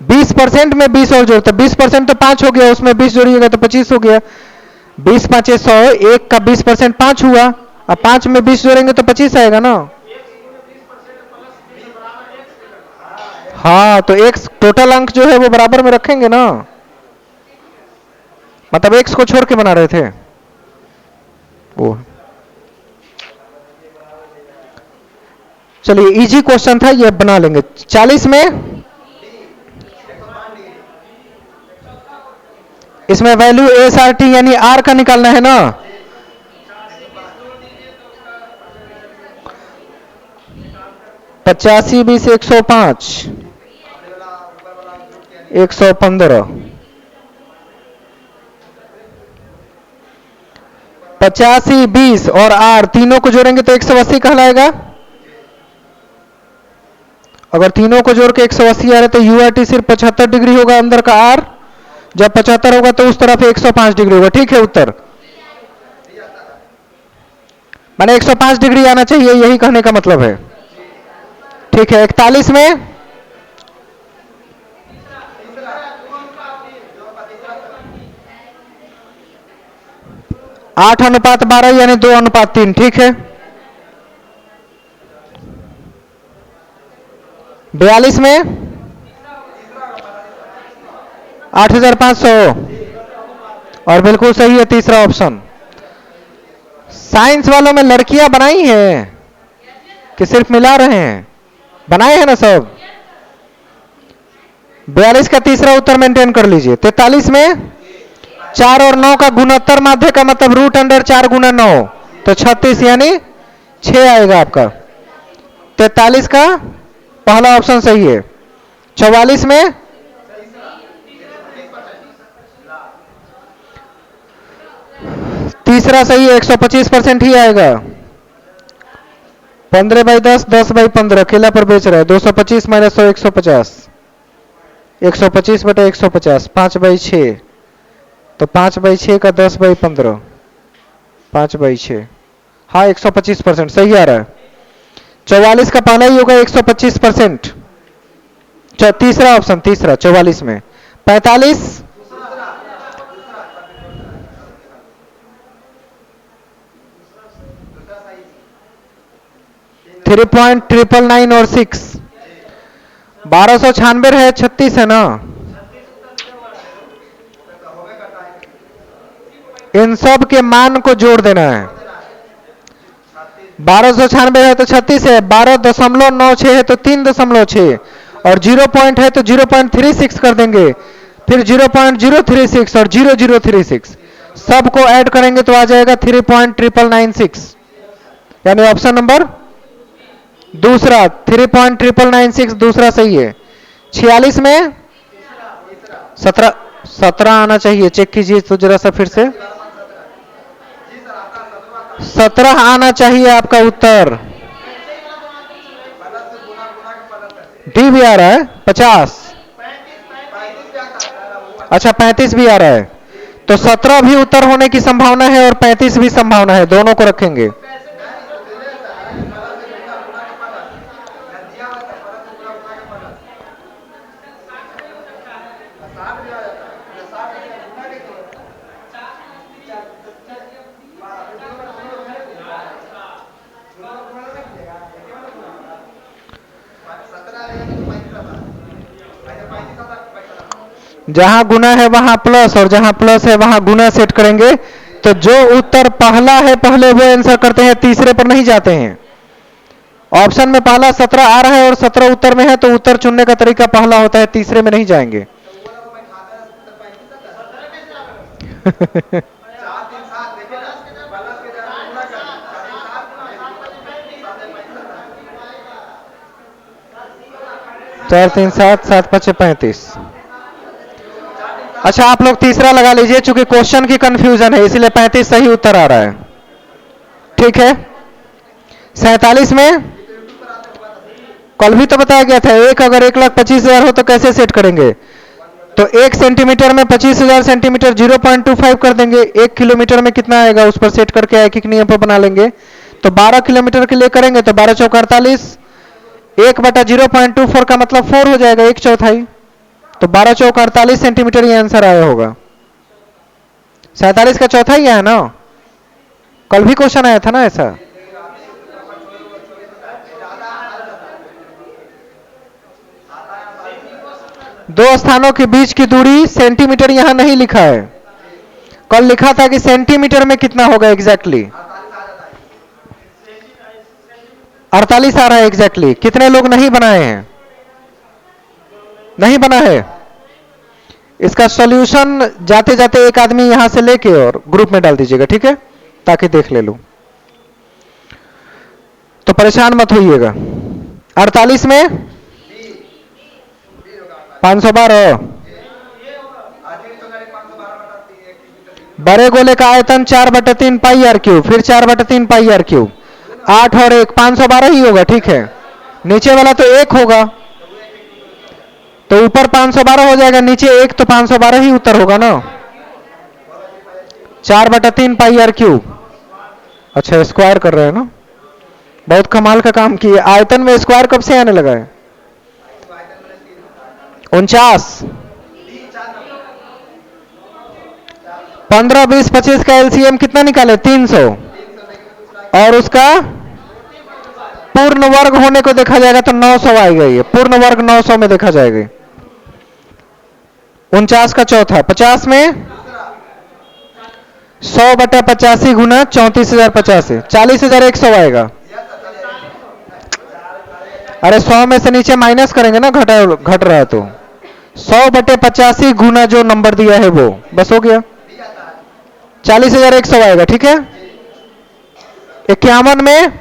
S1: 20% में 20 और जोड़ते, 20% तो 5 हो गया, उसमें 20 जोड़िएगा तो 25 हो गया। 20 5 100, 1 का 20% 5 हुआ, अब 5 में 20 जोड़ेंगे तो 25 आएगा ना। हाँ, तो x टोटल अंक जो है वो बराबर में रखेंगे ना, मतलब x को छोड़ के बना रहे थे वो। चलिए, इजी क्वेश्चन था ये, बना लेंगे। 40 में इसमें वैल्यू SRT यानी R का निकालना है ना। पचासी 20 105, 115, 85 20 और R तीनों को जोड़ेंगे तो 180 कहलाएगा। अगर तीनों को जोड़ के 180 आ रहे तो URT सिर्फ 75 डिग्री होगा, अंदर का R जब 75 होगा तो उस तरफ 105 डिग्री होगा, ठीक है। उत्तर माने 105 डिग्री आना चाहिए, यही कहने का मतलब है, ठीक है। 41 में 8:12 यानी 2:3, ठीक है। 42 में 8,500, और बिल्कुल सही है तीसरा ऑप्शन। साइंस वालों में लड़कियां बनाई हैं कि सिर्फ मिला रहे हैं? बनाए हैं ना सब। 42 का तीसरा उत्तर मेंटेन कर लीजिए। 43 में 4 और 9 का गुणोत्तर माध्य का मतलब √4 गुना 9, तो 36 यानी 6 आएगा आपका। 43 का पहला ऑप्शन सही है। 44 में तीसरा सही है, 125% ही आएगा। 15/10, 10/15 केला पर बेच रहा है। 225 माइनस 100, 150। 125/150, 5/6। तो 5/6 का 10/15, 5/6। हाँ 125% सही आ रहा है। 44 का पहला ही होगा 125%। तीसरा ऑप्शन, तीसरा 44 में। 45 3.999 और 6 1296 है, 36 है ना। इन सब के मान को जोड़ देना है। 1296 है तो 36 है, 12.96 है तो 3.6 और 0 पॉइंट है तो 0.36 कर देंगे। फिर 0.036 और 0036 सबको ऐड करेंगे तो आ जाएगा 3.996, यानी ऑप्शन नंबर दूसरा 3.996 दूसरा सही है। 46 में 17 आना चाहिए, चेक कीजिए तो जरा सा फिर से। 17 आना चाहिए आपका उत्तर। डी भी आ रहा है। 50, अच्छा 35 भी आ रहा है। तो 17 भी उत्तर होने की संभावना है और 35 भी संभावना है, दोनों को रखेंगे। जहां गुना है वहां प्लस और जहां प्लस है वहां गुना सेट करेंगे। तो जो उत्तर पहला है पहले वो आंसर करते हैं, तीसरे पर नहीं जाते हैं। ऑप्शन में पहला 17 आ रहा है और 17 उत्तर में है तो उत्तर चुनने का तरीका पहला होता है, तीसरे में नहीं जाएंगे। चार 3 7, 7 5 35। अच्छा आप लोग तीसरा लगा लीजिए, चूंकि क्वेश्चन की कंफ्यूजन है इसलिए 35 सही उत्तर आ रहा है। ठीक है। 47 में कल भी तो बताया गया था, एक अगर 1,25,000 हो तो कैसे सेट करेंगे। तो 1 सेंटीमीटर में 25,000 सेंटीमीटर 0.25 कर देंगे। 1 किलोमीटर में कितना आएगा उस पर सेट करके एक एक नियम पर बना लेंगे। तो 12 किलोमीटर के लिए करेंगे तो 12 चौक 48, 1/0.24 का मतलब 4 हो जाएगा, 1/4। तो 12 चौक 48 सेंटीमीटर ये आंसर आया होगा। 47 का चौथा ही है ना, कल भी क्वेश्चन आया था ना ऐसा। दो स्थानों के बीच की दूरी सेंटीमीटर यहां नहीं लिखा है, कल लिखा था कि सेंटीमीटर में कितना होगा एग्जैक्टली। 48 आ रहा है एग्जैक्टली। कितने लोग नहीं बनाए हैं, नहीं बना है। इसका सॉल्यूशन जाते जाते एक आदमी यहां से लेके और ग्रुप में डाल दीजिएगा, ठीक है, ताकि देख ले लूं। तो परेशान मत होइएगा। 48 में 512, बड़े गोले का आयतन 4/3 पाई आर क्यूब, फिर 4/3 पाई आर क्यूब, 8 और 1 512 ही होगा। ठीक है, नीचे वाला तो 1 होगा तो ऊपर 512 हो जाएगा, नीचे 1 तो 512 ही उत्तर होगा ना। 4/3 पाई आर क्यूब। अच्छा स्क्वायर कर रहे हैं ना, बहुत कमाल का काम किए। आयतन में स्क्वायर कब से आने लगा है। 49, 15 20 25 का एलसीएम कितना निकाले 300 और उसका पूर्ण वर्ग होने को देखा जाएगा तो 900 आएगा। ये पूर्ण वर्ग 900 में देखा जाएगा। 49 का चौथा। 50 में 100/85 गुना 34,085, 40,100 आएगा। अरे 100 में से नीचे माइनस करेंगे ना, घट रहा है तो 100/85 गुना जो नंबर दिया है वो बस हो गया, 40,100 आएगा। ठीक है, 51 में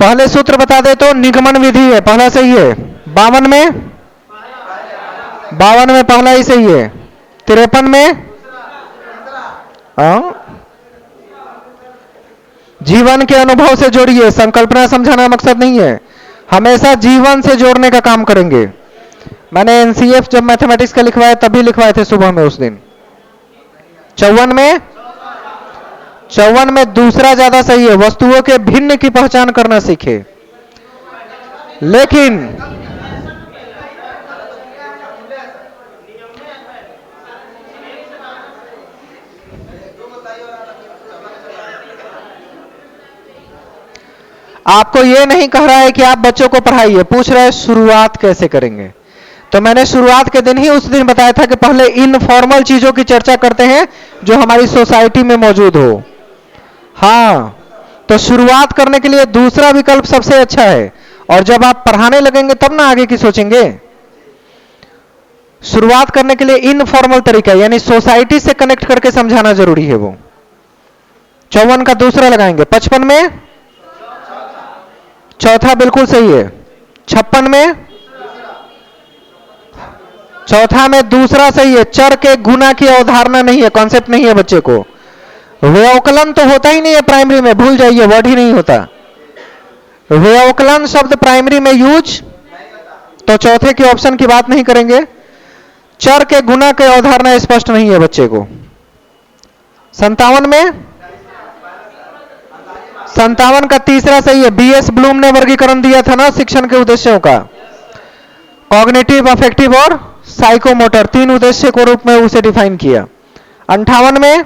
S1: पहले सूत्र बता दे तो निगमन विधि है, पहला सही है। 52 में पहला ही सही है। 53 में जीवन के अनुभव से जोड़िए, संकल्पना समझाना मकसद नहीं है, हमेशा जीवन से जोड़ने का काम करेंगे। मैंने एनसीएफ जब मैथमेटिक्स का लिखवाया तभी लिखवाए थे सुबह में उस दिन। 54 में दूसरा ज्यादा सही है, वस्तुओं के भिन्न की पहचान करना सीखे। लेकिन आपको यह नहीं कह रहा है कि आप बच्चों को पढ़ाइए, पूछ रहे हैं शुरुआत कैसे करेंगे। तो मैंने शुरुआत के दिन ही उस दिन बताया था कि पहले इनफॉर्मल चीजों की चर्चा करते हैं जो हमारी सोसाइटी में मौजूद हो। हाँ, तो शुरुआत करने के लिए दूसरा विकल्प सबसे अच्छा है, और जब आप पढ़ाने लगेंगे तब ना आगे की सोचेंगे। शुरुआत करने के लिए इनफॉर्मल तरीका यानी सोसाइटी से कनेक्ट करके समझाना जरूरी है। वो 54 का दूसरा लगाएंगे। 55 में चौथा बिल्कुल सही है। 56 में चौथा में दूसरा सही है। चर के गुना की अवधारणा नहीं है, कॉन्सेप्ट नहीं है बच्चे को। व्यवकलन तो होता ही नहीं है प्राइमरी में, भूल जाइए, वर्ड ही नहीं होता। व्यवकलन शब्द प्राइमरी में यूज, तो चौथे के ऑप्शन की बात नहीं करेंगे। चर के गुना की अवधारणा स्पष्ट नहीं है बच्चे को। 57 का तीसरा सही है। बीएस ब्लूम ने वर्गीकरण दिया था ना शिक्षण के उद्देश्यों का, कॉग्निटिव, अफेक्टिव और साइकोमोटर, 3 उद्देश्य को रूप में उसे डिफाइन किया। 58 में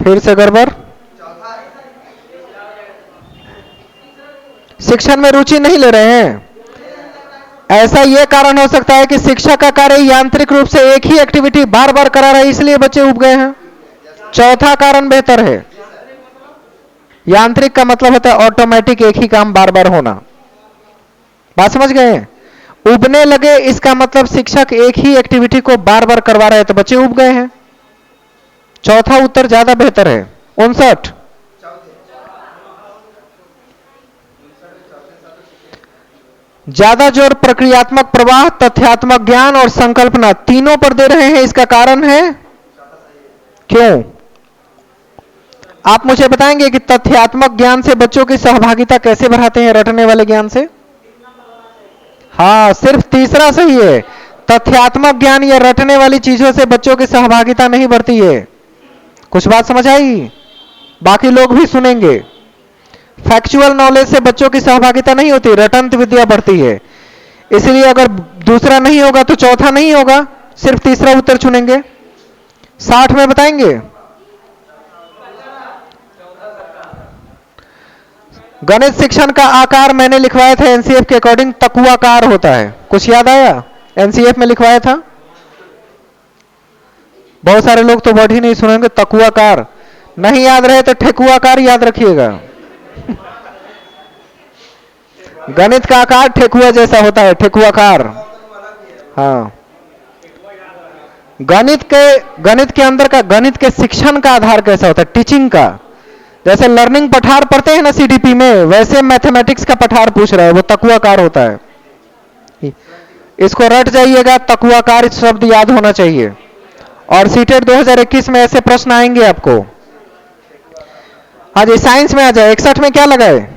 S1: फिर से गड़बड़, शिक्षण में रुचि नहीं ले रहे हैं। ऐसा यह कारण हो सकता है कि शिक्षक का कार्य यांत्रिक रूप से एक ही एक्टिविटी बार बार करा रहा है, इसलिए बच्चे उब गए हैं। चौथा कारण बेहतर है। यांत्रिक का मतलब होता है ऑटोमेटिक, एक ही काम बार बार होना। बात समझ गए हैं? उबने लगे इसका मतलब शिक्षक एक ही एक्टिविटी को बार बार करवा रहे हैं तो बच्चे उब गए हैं। चौथा उत्तर ज्यादा बेहतर है। 59 ज्यादा जोर प्रक्रियात्मक प्रवाह, तथ्यात्मक ज्ञान और संकल्पना तीनों पर दे रहे हैं। इसका कारण है क्यों? आप मुझे बताएंगे कि तथ्यात्मक ज्ञान से बच्चों की सहभागिता कैसे बढ़ाते हैं रटने वाले ज्ञान से? हाँ, सिर्फ तीसरा सही है। तथ्यात्मक ज्ञान या रटने वाली चीजों से बच्चों की सहभागिता नहीं बढ़ती है। कुछ बात समझ आई? बाकी लोग भी सुनेंगे। फैक्चुअल नॉलेज से बच्चों की सहभागिता नहीं होती, रटंत विद्या बढ़ती है। इसलिए अगर दूसरा नहीं होगा तो चौथा नहीं होगा, सिर्फ तीसरा उत्तर चुनेंगे। 60 में बताएंगे। गणित शिक्षण का आकार मैंने लिखवाया था एनसीएफ के अकॉर्डिंग तकुआकार होता है। कुछ याद आया? एनसीएफ में लिखवाया था। बहुत सारे लोग तो वर्ड ही नहीं सुनेंगे। तकुआकार नहीं याद रहे तो ठेकुआकार याद रखिएगा। गणित का आकार ठेकुआ जैसा होता है, ठेकुआकार। हाँ, गणित के अंदर का गणित के शिक्षण का आधार कैसा होता है? टीचिंग का। जैसे लर्निंग पठार पढ़ते हैं ना सीडीपी में, वैसे मैथमेटिक्स का पठार पूछ रहा है, वो तकुआकार होता है। इसको रट जाइएगा, तकुआकार शब्द याद होना चाहिए। और सीटेट 2021 में ऐसे प्रश्न आएंगे आपको। आज साइंस में आ जाए। 61 में क्या लगाए?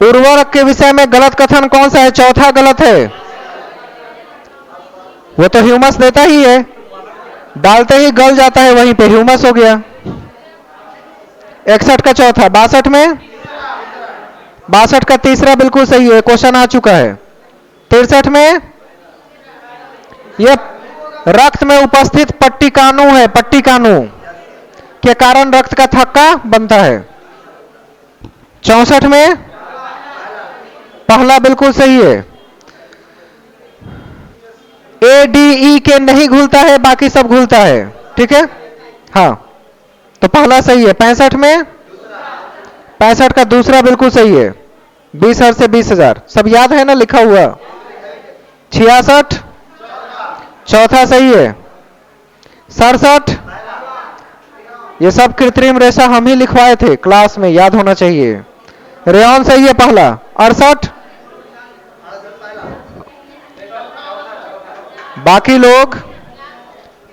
S1: उर्वरक के विषय में गलत कथन कौन सा है? चौथा गलत है। वो तो ह्यूमस देता ही है, डालते ही गल जाता है, वहीं पे ह्यूमस हो गया। 61 का चौथा। 62 में 62 का तीसरा बिल्कुल सही है, क्वेश्चन आ चुका है। 63 में यह रक्त में उपस्थित पट्टिकाणु है, पट्टिकाणु के कारण रक्त का थक्का बनता है। 64 में पहला बिल्कुल सही है। एडीई के नहीं घुलता है, बाकी सब घुलता है। ठीक है, हाँ, तो पहला सही है। 65 में 65 का दूसरा बिल्कुल सही है। 20,000 से 20,000 सब याद है ना लिखा हुआ? 66, चौथा सही है। 67, ये सब कृत्रिम रेशा हम ही लिखवाए थे क्लास में, याद होना चाहिए। रेयन सही है पहला। 68, बाकी लोग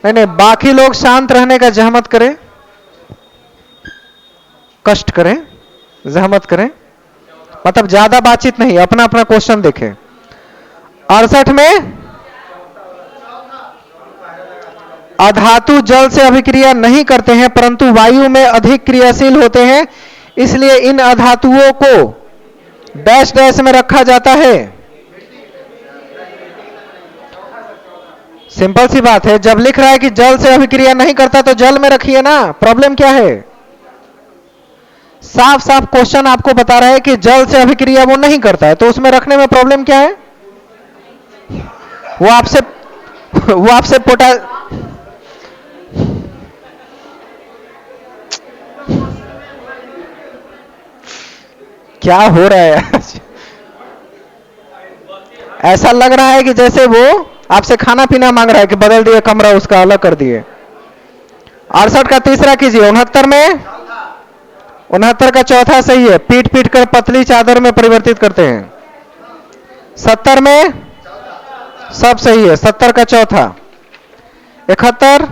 S1: नहीं, बाकी लोग शांत रहने का जहमत करें, कष्ट करें, जहमत करें, मतलब ज्यादा बातचीत नहीं, अपना अपना क्वेश्चन देखें। 68 में अधातु जल से अभिक्रिया नहीं करते हैं परंतु वायु में अधिक क्रियाशील होते हैं, इसलिए इन अधातुओं को डैश डैश में रखा जाता है। सिंपल सी बात है, जब लिख रहा है कि जल से अभिक्रिया नहीं करता तो जल में रखिए ना, प्रॉब्लम क्या है? साफ साफ क्वेश्चन आपको बता रहा है कि जल से अभिक्रिया वो नहीं करता है, तो उसमें रखने में प्रॉब्लम क्या है? वो आपसे पोटा क्या हो रहा है? ऐसा लग रहा है कि जैसे वो आपसे खाना पीना मांग रहा है कि बदल दिए कमरा, उसका अलग कर दिए। 68 का तीसरा कीजिए। 69 में 69 का चौथा सही है, पीट पीट कर पतली चादर में परिवर्तित करते हैं। 70 में सब सही है, 70 का चौथा। 71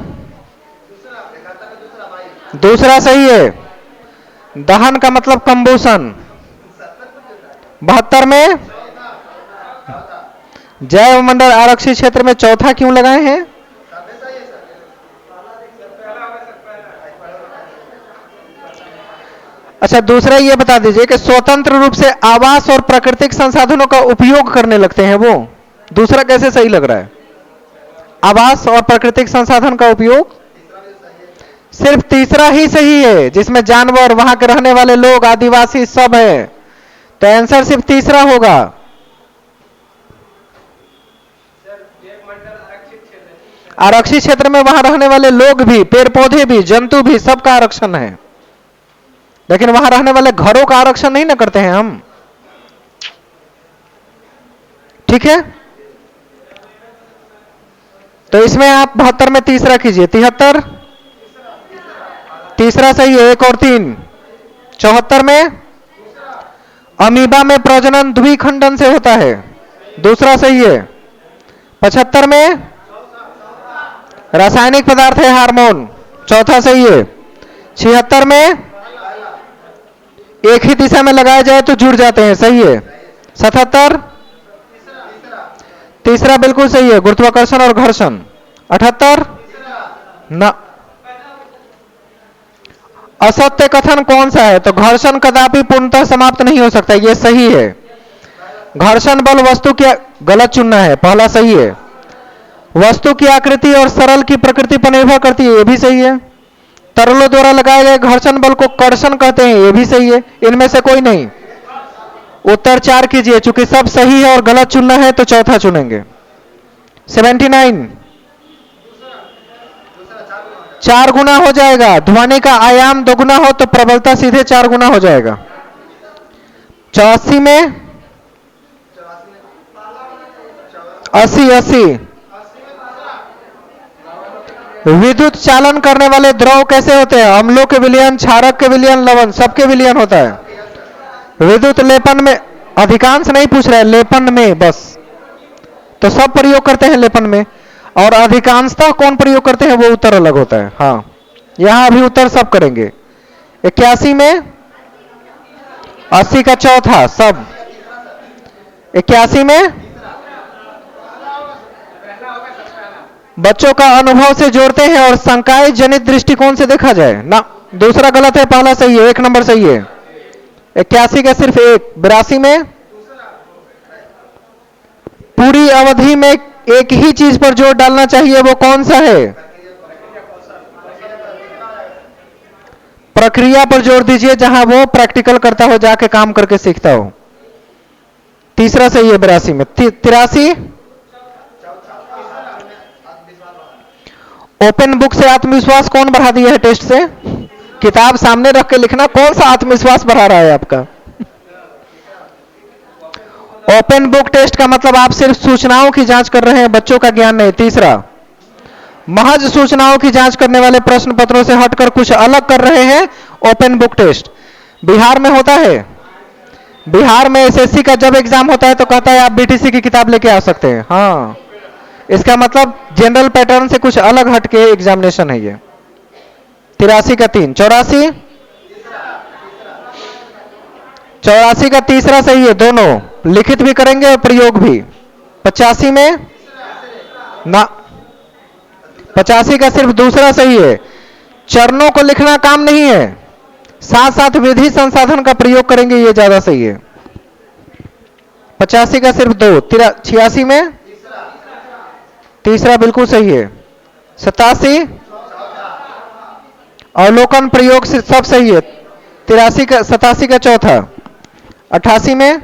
S1: दूसरा सही है, दहन का मतलब कंबूशन। 72 में जैव मंडल आरक्षित क्षेत्र में चौथा क्यों लगाए हैं? अच्छा, दूसरा ये बता दीजिए कि स्वतंत्र रूप से आवास और प्राकृतिक संसाधनों का उपयोग करने लगते हैं वो, दूसरा कैसे सही लग रहा है? आवास और प्राकृतिक संसाधन का उपयोग, सिर्फ तीसरा ही सही है जिसमें जानवर, वहां के रहने वाले लोग, आदिवासी सब है, तो आंसर सिर्फ तीसरा होगा। आरक्षित क्षेत्र में वहां रहने वाले लोग भी, पेड़ पौधे भी, जंतु भी, सबका आरक्षण है, लेकिन वहां रहने वाले घरों का आरक्षण नहीं ना करते हैं हम। ठीक है, तो इसमें आप 72 में तीसरा कीजिए। 73 तीसरा सही है, 1 और 3। 74 में अमीबा में प्रजनन द्विखंडन से होता है, दूसरा सही है। 75 में रासायनिक पदार्थ है हार्मोन, चौथा सही है। 76 में एक ही दिशा में लगाया जाए तो जुड़ जाते हैं, सही है। 77 तीसरा बिल्कुल सही है, गुरुत्वाकर्षण और घर्षण। 78 ना, असत्य कथन कौन सा है? तो घर्षण कदापि पूर्णतः समाप्त नहीं हो सकता, यह सही है। घर्षण बल वस्तु की, गलत चुनना है, पहला सही है। वस्तु की आकृति और सरल की प्रकृति पर निर्भर करती है, यह भी सही है। तरलों द्वारा लगाए गए घर्षण बल को कर्षण कहते हैं, यह भी सही है। इनमें से कोई नहीं। उत्तर 4 कीजिए, चूंकि सब सही है और गलत चुनना है तो चौथा चुनेंगे। 79 4 गुना हो जाएगा, ध्वनि का आयाम 2 गुना हो तो प्रबलता सीधे 4 गुना हो जाएगा। 84 में 80 विद्युत चालन करने वाले द्रव कैसे होते हैं? अम्लों के विलयन, क्षारक के विलयन, लवण, सबके विलयन होता है। विद्युत लेपन में, अधिकांश नहीं पूछ रहे, लेपन में बस, तो सब प्रयोग करते हैं लेपन में, और अधिकांशतः कौन प्रयोग करते हैं वो उत्तर अलग होता है। हाँ, यहां अभी उत्तर सब करेंगे। 81 में 80 का चौथा सब। 81 में बच्चों का अनुभव से जोड़ते हैं और संकाय जनित दृष्टिकोण से देखा जाए ना, दूसरा गलत है, पहला सही है, 1 नंबर सही है। 81 का सिर्फ 1। 82 में पूरी अवधि में एक ही चीज पर जोर डालना चाहिए, वो कौन सा है? प्रक्रिया पर जोर दीजिए, जहां वो प्रैक्टिकल करता हो, जाके काम करके सीखता हो, तीसरा सही है। 82 में 83 ओपन बुक से आत्मविश्वास कौन बढ़ा दिया है? टेस्ट से किताब सामने रख के लिखना, कौन सा आत्मविश्वास बढ़ा रहा है आपका? ओपन बुक टेस्ट का मतलब आप सिर्फ सूचनाओं की जांच कर रहे हैं, बच्चों का ज्ञान नहीं। तीसरा, महज सूचनाओं की जांच करने वाले प्रश्न पत्रों से हटकर कुछ अलग कर रहे हैं, ओपन बुक टेस्ट। बिहार में होता है, बिहार में एसएससी का जब एग्जाम होता है तो कहता है आप बीटीसी की किताब लेके आ सकते हैं। हाँ, इसका मतलब जनरल पैटर्न से कुछ अलग हटके एग्जामिनेशन है ये। 83 का 3, 84 84 का तीसरा सही है, दोनों लिखित भी करेंगे और प्रयोग भी। 85 में ना, 85 का सिर्फ दूसरा सही है। चरणों को लिखना काम नहीं है, साथ साथ विधि संसाधन का प्रयोग करेंगे, ये ज्यादा सही है। 85 का सिर्फ 2। 86 में तीसरा बिल्कुल सही है। 87 अवलोकन प्रयोग से सब सही है। 87 का चौथा। 88 में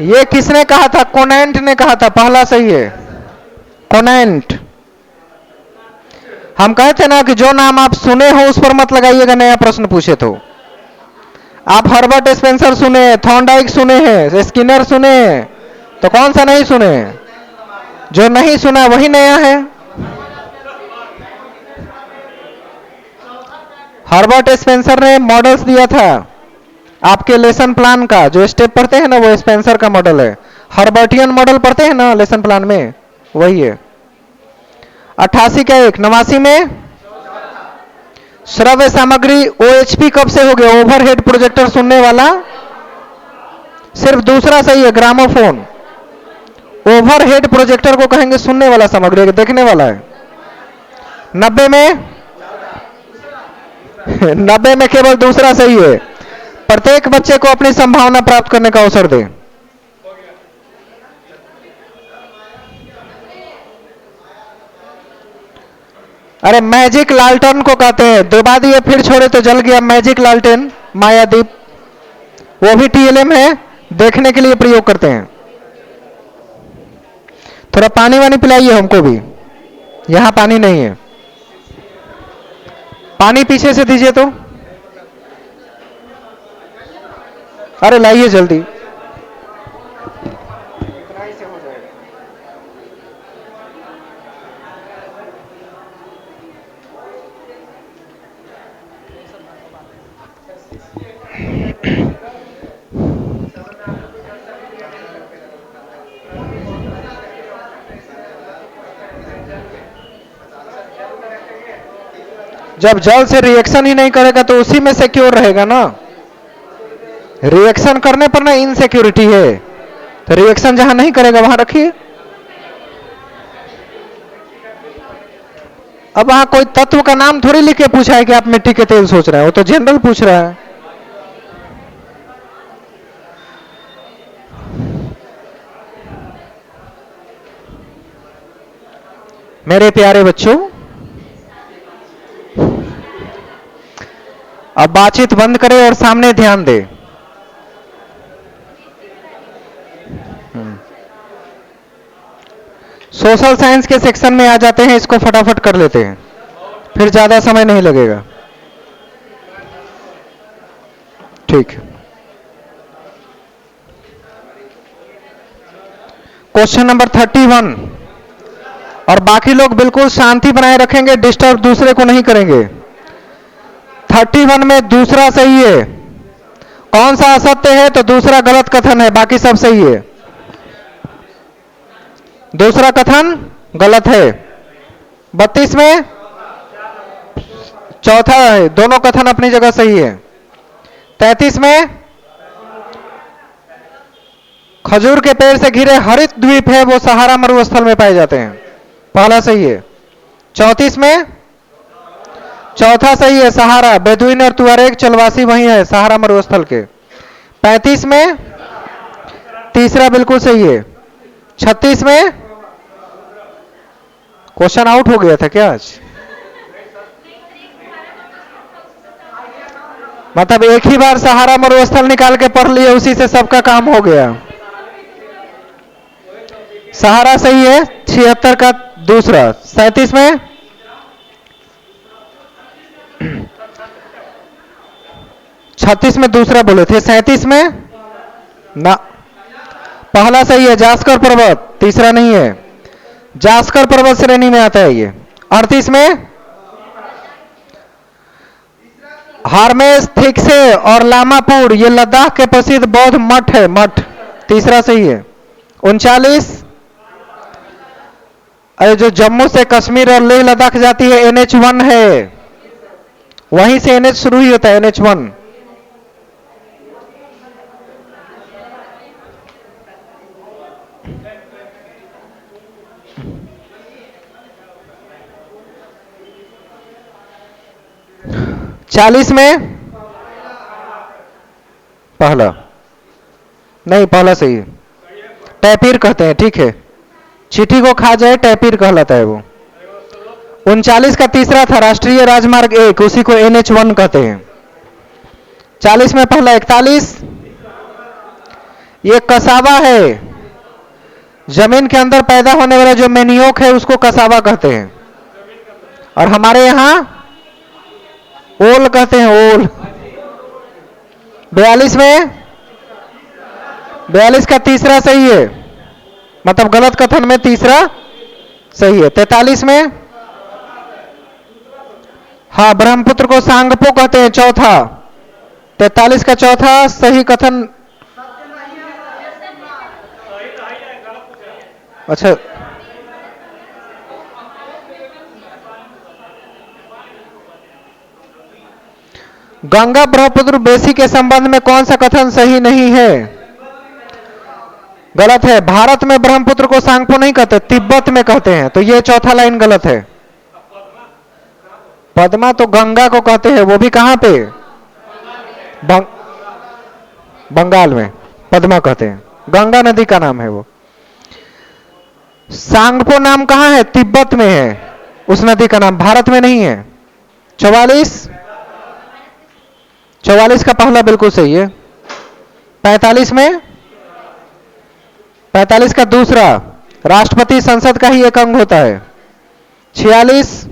S1: ये किसने कहा था? कोनेंट ने कहा था, पहला सही है, कोनेंट। हम कहते ना कि जो नाम आप सुने हो उस पर मत लगाइएगा, नया प्रश्न पूछे तो। आप हर्बर्ट स्पेंसर सुने, थॉर्नडाइक सुने हैं, स्किनर सुने हैं, तो कौन सा नहीं सुने? जो नहीं सुना वही नया है। हर्बर्ट स्पेंसर ने मॉडल्स दिया था आपके लेसन प्लान का, जो स्टेप पढ़ते हैं ना वो स्पेंसर का मॉडल है। हर्बर्टियन मॉडल पढ़ते हैं ना लेसन प्लान में, वही है। 88 का 1। 89 में श्रव्य सामग्री ओएचपी कब से हो गया? ओवरहेड प्रोजेक्टर सुनने वाला, सिर्फ दूसरा सही है, ग्रामोफोन। ओवरहेड प्रोजेक्टर को कहेंगे सुनने वाला सामग्री, देखने वाला है। 90 में 90 में केवल दूसरा सही है। प्रत्येक बच्चे को अपनी संभावना प्राप्त करने का अवसर दें। अरे मैजिक लालटेन को कहते हैं, दबा दिए फिर छोड़े तो जल गया, मैजिक लालटेन, मायादीप, वो भी टीएलएम है, देखने के लिए प्रयोग करते हैं। थोड़ा पानी वानी पिलाइए हमको भी, यहां पानी नहीं है। पानी पीछे से दीजिए तो। अरे लाइए जल्दी। जब जल से रिएक्शन ही नहीं करेगा तो उसी में सिक्योर रहेगा ना। रिएक्शन करने पर ना इनसिक्योरिटी है, तो रिएक्शन जहां नहीं करेगा वहां रखिए। अब वहां कोई तत्व का नाम थोड़ी लिख के पूछा है कि आप मिट्टी के तेल सोच रहे हैं, वो तो जनरल पूछ रहा है। मेरे प्यारे बच्चों, अब बातचीत बंद करें और सामने ध्यान दें। सोशल साइंस के सेक्शन में आ जाते हैं, इसको फटाफट कर लेते हैं, फिर ज्यादा समय नहीं लगेगा। ठीक। क्वेश्चन नंबर 31, और बाकी लोग बिल्कुल शांति बनाए रखेंगे, डिस्टर्ब दूसरे को नहीं करेंगे। 31 में दूसरा सही है। कौन सा असत्य है? तो दूसरा गलत कथन है, बाकी सब सही है। दूसरा कथन गलत है। 32 में चौथा है, दोनों कथन अपनी जगह सही है। 33 में खजूर के पेड़ से घिरे हरित द्वीप है, वो सहारा मरुस्थल में पाए जाते हैं, पहला सही है। 34 में चौथा सही है, सहारा, बेदुइन और तुआरेग चलवासी वही है सहारा मरुस्थल के। 35 में तीसरा बिल्कुल सही है। 36 में क्वेश्चन आउट हो गया था क्या आज? मतलब एक ही बार सहारा मरुस्थल निकाल के पढ़ लिए, उसी से सबका काम हो गया। सहारा सही है, 76 का दूसरा। 37 में 36 में दूसरा बोले थे, 37 में ना, पहला सही है, जास्कर पर्वत, तीसरा नहीं है, जास्कर पर्वत श्रेणी में आता है ये। 38 में हार्मेस, थिक्से और लामापुर, ये लद्दाख के प्रसिद्ध बौद्ध मठ है, मठ, तीसरा सही है। 39 अरे जो जम्मू से कश्मीर और लेह लद्दाख जाती है NH1 है, वहीं से NH शुरू ही होता है, NH1। चालीस में पहला नहीं, पहला सही है, टैपीर कहते हैं, ठीक है, चींटी को खा जाए टैपीर कहलाता है वो। 39 का तीसरा था राष्ट्रीय राजमार्ग 1, उसी को NH1 कहते हैं। 40 में पहला। 41 ये कसावा है, जमीन के अंदर पैदा होने वाला जो मेनियोक है उसको कसावा कहते हैं, और हमारे यहां ओल कहते हैं, ओल। 42 में 42 का तीसरा सही है, मतलब गलत कथन में तीसरा सही है। 43 में हाँ, ब्रह्मपुत्र को सांगपो कहते हैं, चौथा। 43 का चौथा सही कथन, अच्छा, गंगा ब्रह्मपुत्र बेसी के संबंध में कौन सा कथन सही नहीं है? गलत है, भारत में ब्रह्मपुत्र को सांगपो नहीं कहते, तिब्बत में कहते हैं, तो ये चौथा लाइन गलत है। पद्मा तो गंगा को कहते हैं, वो भी कहां पे? बंगाल में पद्मा कहते हैं, गंगा नदी का नाम है वो। सांगपो नाम कहां है? तिब्बत में है उस नदी का नाम, भारत में नहीं है। 44 का पहला बिल्कुल सही है। 45 में 45 का दूसरा, राष्ट्रपति संसद का ही एक अंग होता है। 46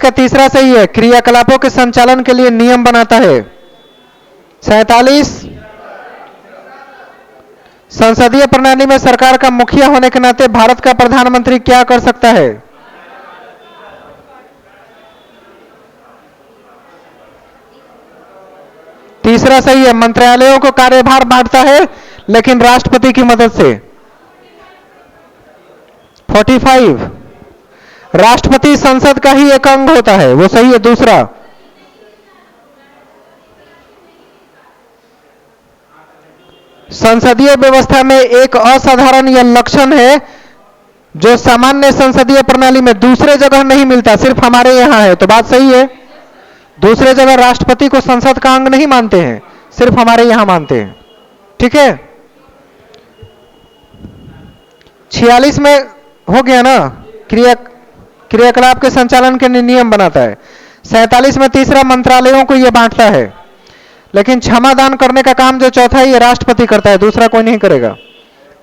S1: का तीसरा सही है, क्रियाकलापों के संचालन के लिए नियम बनाता है। 47 संसदीय प्रणाली में सरकार का मुखिया होने के नाते भारत का प्रधानमंत्री क्या कर सकता है? तीसरा सही है, मंत्रालयों को कार्यभार बांटता है लेकिन राष्ट्रपति की मदद से। 45 राष्ट्रपति संसद का ही एक अंग होता है, वो सही है, दूसरा। संसदीय व्यवस्था में एक असाधारण यह लक्षण है जो सामान्य संसदीय प्रणाली में दूसरे जगह नहीं मिलता, सिर्फ हमारे यहां है, तो बात सही है। दूसरे जगह राष्ट्रपति को संसद का अंग नहीं मानते हैं, सिर्फ हमारे यहां मानते हैं, ठीक है। 46 में हो गया ना, क्रियाकलाप के संचालन के नियम बनाता है। 47 में तीसरा, मंत्रालयों को यह बांटता है, लेकिन क्षमा दान करने का काम जो चौथा है ये राष्ट्रपति करता है, दूसरा कोई नहीं करेगा।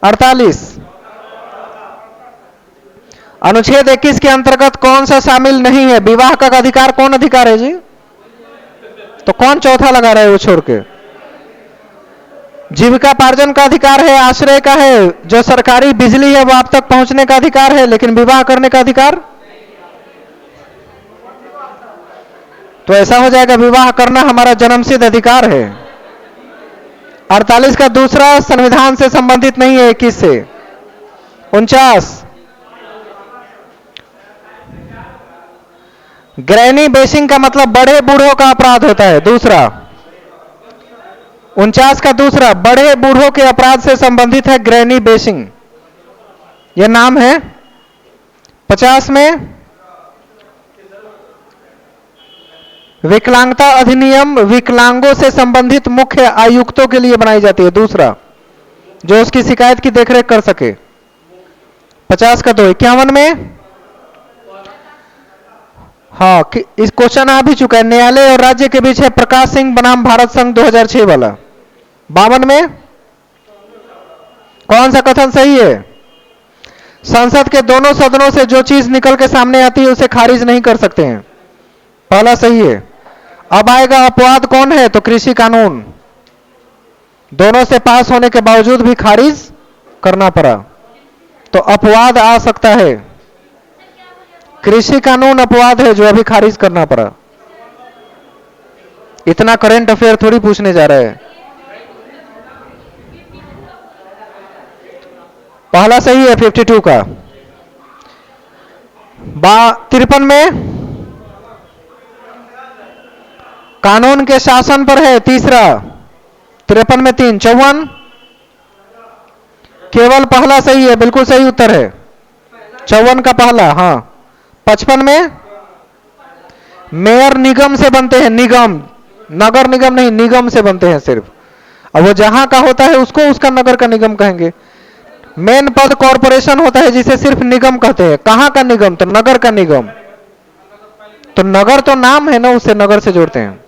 S1: 48 अनुच्छेद 21 के अंतर्गत कौन सा शामिल नहीं है? विवाह का अधिकार कौन अधिकार है जी? तो कौन चौथा लगा रहा है वो छोड़ के? जीविकापार्जन का अधिकार है, आश्रय का है, जो सरकारी बिजली है वो आप तक पहुंचने का अधिकार है, लेकिन विवाह करने का अधिकार? तो ऐसा हो जाएगा, विवाह करना हमारा जन्मसिद्ध अधिकार है। 48 का दूसरा संविधान से संबंधित नहीं है, 21 से। 49 ग्रैनी बेसिंग का मतलब बड़े बूढ़ों का अपराध होता है, दूसरा। 49 का दूसरा, बड़े बूढ़ों के अपराध से संबंधित है ग्रैनी बेसिंग, यह नाम है। 50 में विकलांगता अधिनियम विकलांगों से संबंधित मुख्य आयुक्तों के लिए बनाई जाती है, दूसरा, जो उसकी शिकायत की देखरेख कर सके। 50 का 2। 51 में हाँ, इस क्वेश्चन आ भी चुका है, न्यायालय और राज्य के बीच है प्रकाश सिंह बनाम भारत संघ 2006 वाला। 52 में कौन सा कथन सही है? संसद के दोनों सदनों से जो चीज निकल के सामने आती है उसे खारिज नहीं कर सकते हैं, पहला सही है। अब आएगा अपवाद कौन है, तो कृषि कानून। दोनों से पास होने के बावजूद भी खारिज करना पड़ा, तो अपवाद आ सकता है। कृषि कानून अपवाद है जो अभी खारिज करना पड़ा। इतना करंट अफेयर थोड़ी पूछने जा रहे हैं। पहला सही है 52 का। 53 में कानून के शासन पर है तीसरा। 53 में 3, 54 केवल पहला सही है, बिल्कुल सही उत्तर है 54 का पहला। हाँ 55 में मेयर निगम से बनते हैं, निगम, नगर निगम नहीं, निगम से बनते हैं सिर्फ। अब वो जहां का होता है उसको उसका नगर का निगम कहेंगे। मेन पद कॉरपोरेशन होता है जिसे सिर्फ निगम कहते हैं। कहां का निगम, तो नगर का निगम। तो नगर तो नाम है ना, उससे नगर से जोड़ते हैं।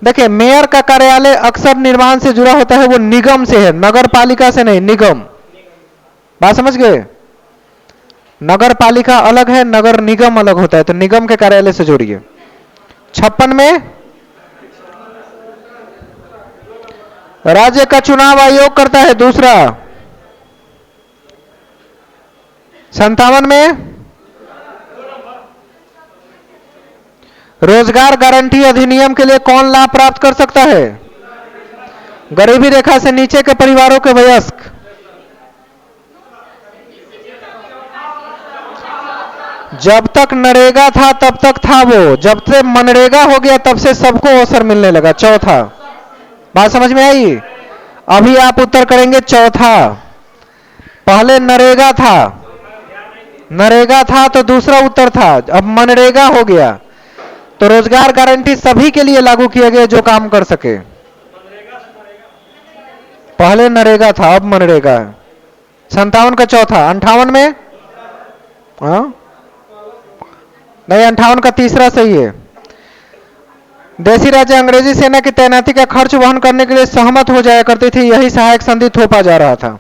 S1: देखिए मेयर का कार्यालय अक्सर निर्माण से जुड़ा होता है, वो निगम से है, नगर पालिका से नहीं, निगम। बात समझ गए? नगर पालिका अलग है, नगर निगम अलग होता है, तो निगम के कार्यालय से जोड़िए। 56 में राज्य का चुनाव आयोग करता है दूसरा। 57 में रोजगार गारंटी अधिनियम के लिए कौन लाभ प्राप्त कर सकता है? गरीबी रेखा से नीचे के परिवारों के वयस्क। जब तक नरेगा था तब तक था वो, जब से मनरेगा हो गया तब से सबको अवसर मिलने लगा। चौथा, बात समझ में आई? अभी आप उत्तर करेंगे चौथा। पहले नरेगा था, नरेगा था तो दूसरा उत्तर था, अब मनरेगा हो गया, तो रोजगार गारंटी सभी के लिए लागू किया गया जो काम कर सके। पहले नरेगा था, अब मनरेगा है। 57 का चौथा। 58 में नहीं, 58 का तीसरा सही है। देशी राज्य अंग्रेजी सेना की तैनाती का खर्च वहन करने के लिए सहमत हो जाया करती थी, यही सहायक संधि थोपा जा रहा था।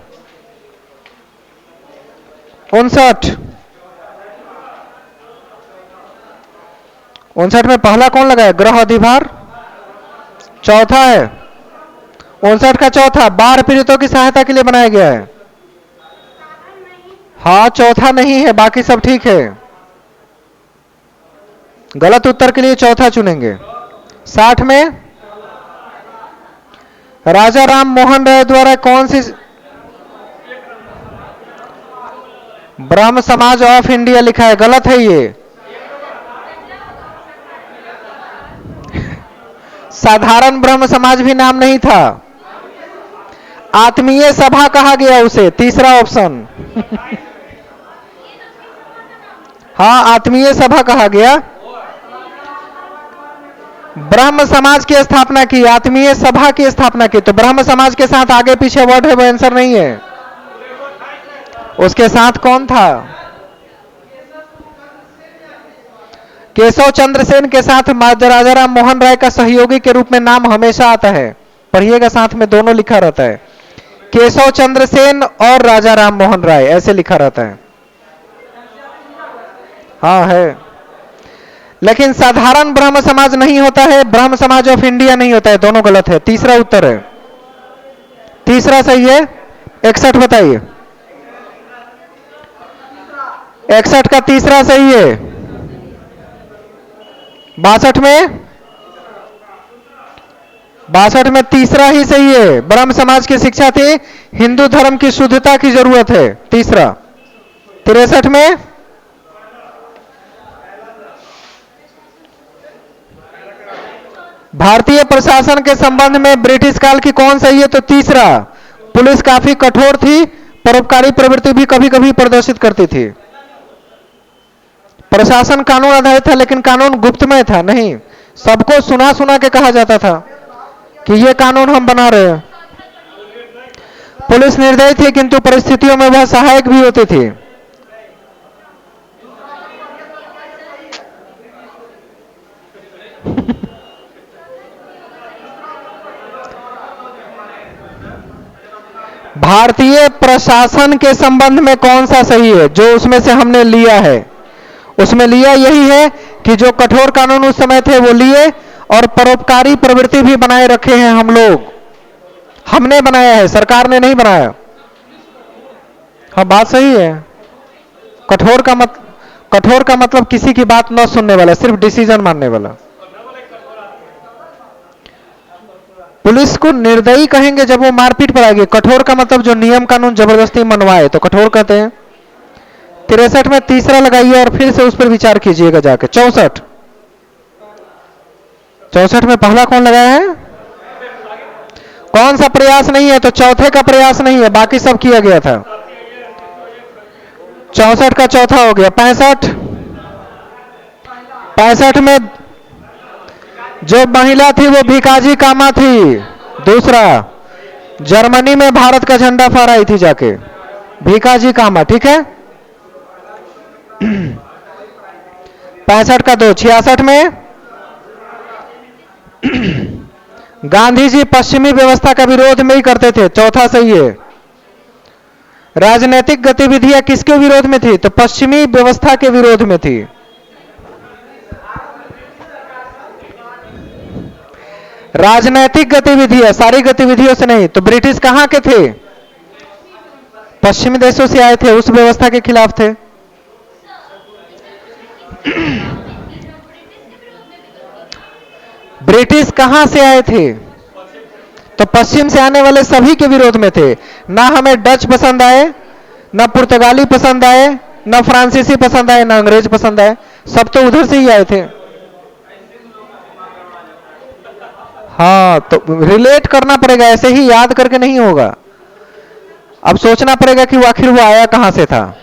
S1: 59 में पहला कौन लगाया? गृह अधिभार। चौथा है 59 का चौथा, बाढ़ पीड़ितों की सहायता के लिए बनाया गया है। हाँ चौथा नहीं है, बाकी सब ठीक है। गलत उत्तर के लिए चौथा चुनेंगे। 60 में राजा राम मोहन राय द्वारा कौन सी ब्रह्म समाज ऑफ इंडिया लिखा है? गलत है ये। साधारण ब्रह्म समाज भी नाम नहीं था, आत्मीय सभा कहा गया उसे, तीसरा ऑप्शन। हाँ आत्मीय सभा कहा गया। ब्रह्म समाज की स्थापना की, आत्मीय सभा की स्थापना की, तो ब्रह्म समाज के साथ आगे पीछे वर्ड है, वो आंसर नहीं है। उसके साथ कौन था? केशव चंद्र सेन के साथ राजा राम मोहन राय का सहयोगी के रूप में नाम हमेशा आता है, पढ़िएगा साथ में दोनों लिखा रहता है, केशव चंद्र सेन और राजा राम मोहन राय ऐसे लिखा रहता है। हाँ है, लेकिन साधारण ब्रह्म समाज नहीं होता है, ब्रह्म समाज ऑफ इंडिया नहीं होता है, दोनों गलत है। तीसरा उत्तर है, तीसरा सही है। 61 बताइए। 61 का तीसरा सही है। 62 में तीसरा ही सही है। ब्रह्म समाज की शिक्षा थी हिंदू धर्म की शुद्धता की जरूरत है, तीसरा। 63 में भारतीय प्रशासन के संबंध में ब्रिटिश काल की कौन सही है? तो तीसरा, पुलिस काफी कठोर थी, परोपकारी प्रवृत्ति भी कभी कभी प्रदर्शित करती थी। प्रशासन कानून आधारित था, लेकिन कानून गुप्तमय था, नहीं, सबको सुना सुना के कहा जाता था कि ये कानून हम बना रहे हैं। पुलिस निर्दयी थी, किंतु परिस्थितियों में वह सहायक भी होती थी। भारतीय प्रशासन के संबंध में कौन सा सही है? जो उसमें से हमने लिया है, उसमें लिया यही है कि जो कठोर कानून उस समय थे वो लिए और परोपकारी प्रवृत्ति भी बनाए रखे हैं हम लोग। हमने बनाया है, सरकार ने नहीं बनाया। हाँ बात सही है। कठोर का मतलब किसी की बात न सुनने वाला, सिर्फ डिसीजन मानने वाला। पुलिस को निर्दयी कहेंगे जब वो मारपीट पर आएगी। कठोर का मतलब जो नियम कानून जबरदस्ती मनवाए तो कठोर कहते हैं। 63 में तीसरा लगाइए और फिर से उस पर विचार कीजिएगा जाके। 64 में पहला कौन लगाया है? कौन सा प्रयास नहीं है? तो चौथे का प्रयास नहीं है, बाकी सब किया गया था। 64 का चौथा हो गया। 65 में जो महिला थी वो भिकाजी कामा थी। दूसरा, जर्मनी में भारत का झंडा फहराई थी जाके, भिकाजी कामा, ठीक है। 65 का 2। 66 में गांधी जी पश्चिमी व्यवस्था का विरोध में ही करते थे, चौथा सही है। राजनीतिक गतिविधियां किसके विरोध में थी? तो पश्चिमी व्यवस्था के विरोध में थी। राजनीतिक गतिविधियां, सारी गतिविधियों से नहीं। तो ब्रिटिश कहां के थे? पश्चिमी देशों से आए थे, उस व्यवस्था के खिलाफ थे। ब्रिटिश कहां से आए थे? तो पश्चिम से आने वाले सभी के विरोध में थे। ना हमें डच पसंद आए, ना पुर्तगाली पसंद आए, ना फ्रांसीसी पसंद आए, ना अंग्रेज पसंद आए, सब तो उधर से ही आए थे। हाँ, तो रिलेट करना पड़ेगा, ऐसे ही याद करके नहीं होगा। अब सोचना पड़ेगा कि वो आखिर वो आया कहां से था।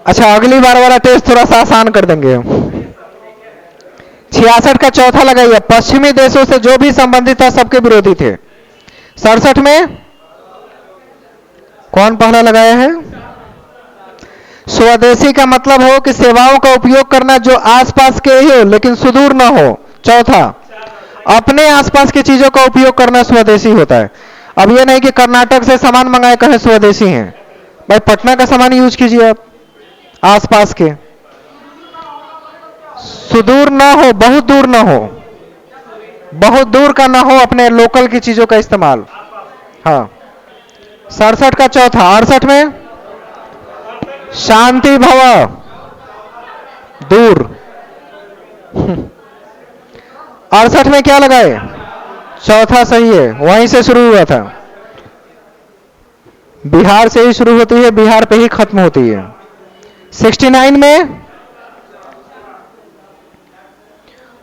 S1: अच्छा, अगली बार वाला टेस्ट थोड़ा सा आसान कर देंगे। 66 का चौथा लगाइए। पश्चिमी देशों से जो भी संबंधित था सबके विरोधी थे। 67 में कौन पहला लगाया है? स्वदेशी का मतलब हो कि सेवाओं का उपयोग करना जो आसपास के ही हो लेकिन सुदूर ना हो। चौथा, अपने आसपास की चीजों का उपयोग करना स्वदेशी होता है। अब ये नहीं कि कर्नाटक से सामान मंगाए कहे स्वदेशी हैं। भाई पटना का सामान यूज कीजिए आप, आसपास के। सुदूर ना हो, बहुत दूर ना हो, बहुत दूर का ना हो, अपने लोकल की चीजों का इस्तेमाल। हाँ। 67 का चौथा। 68 में शांति भव, दूर। 68 में क्या लगाए? चौथा सही है, वहीं से शुरू हुआ था। बिहार से ही शुरू होती है, बिहार पे ही खत्म होती है। 69 में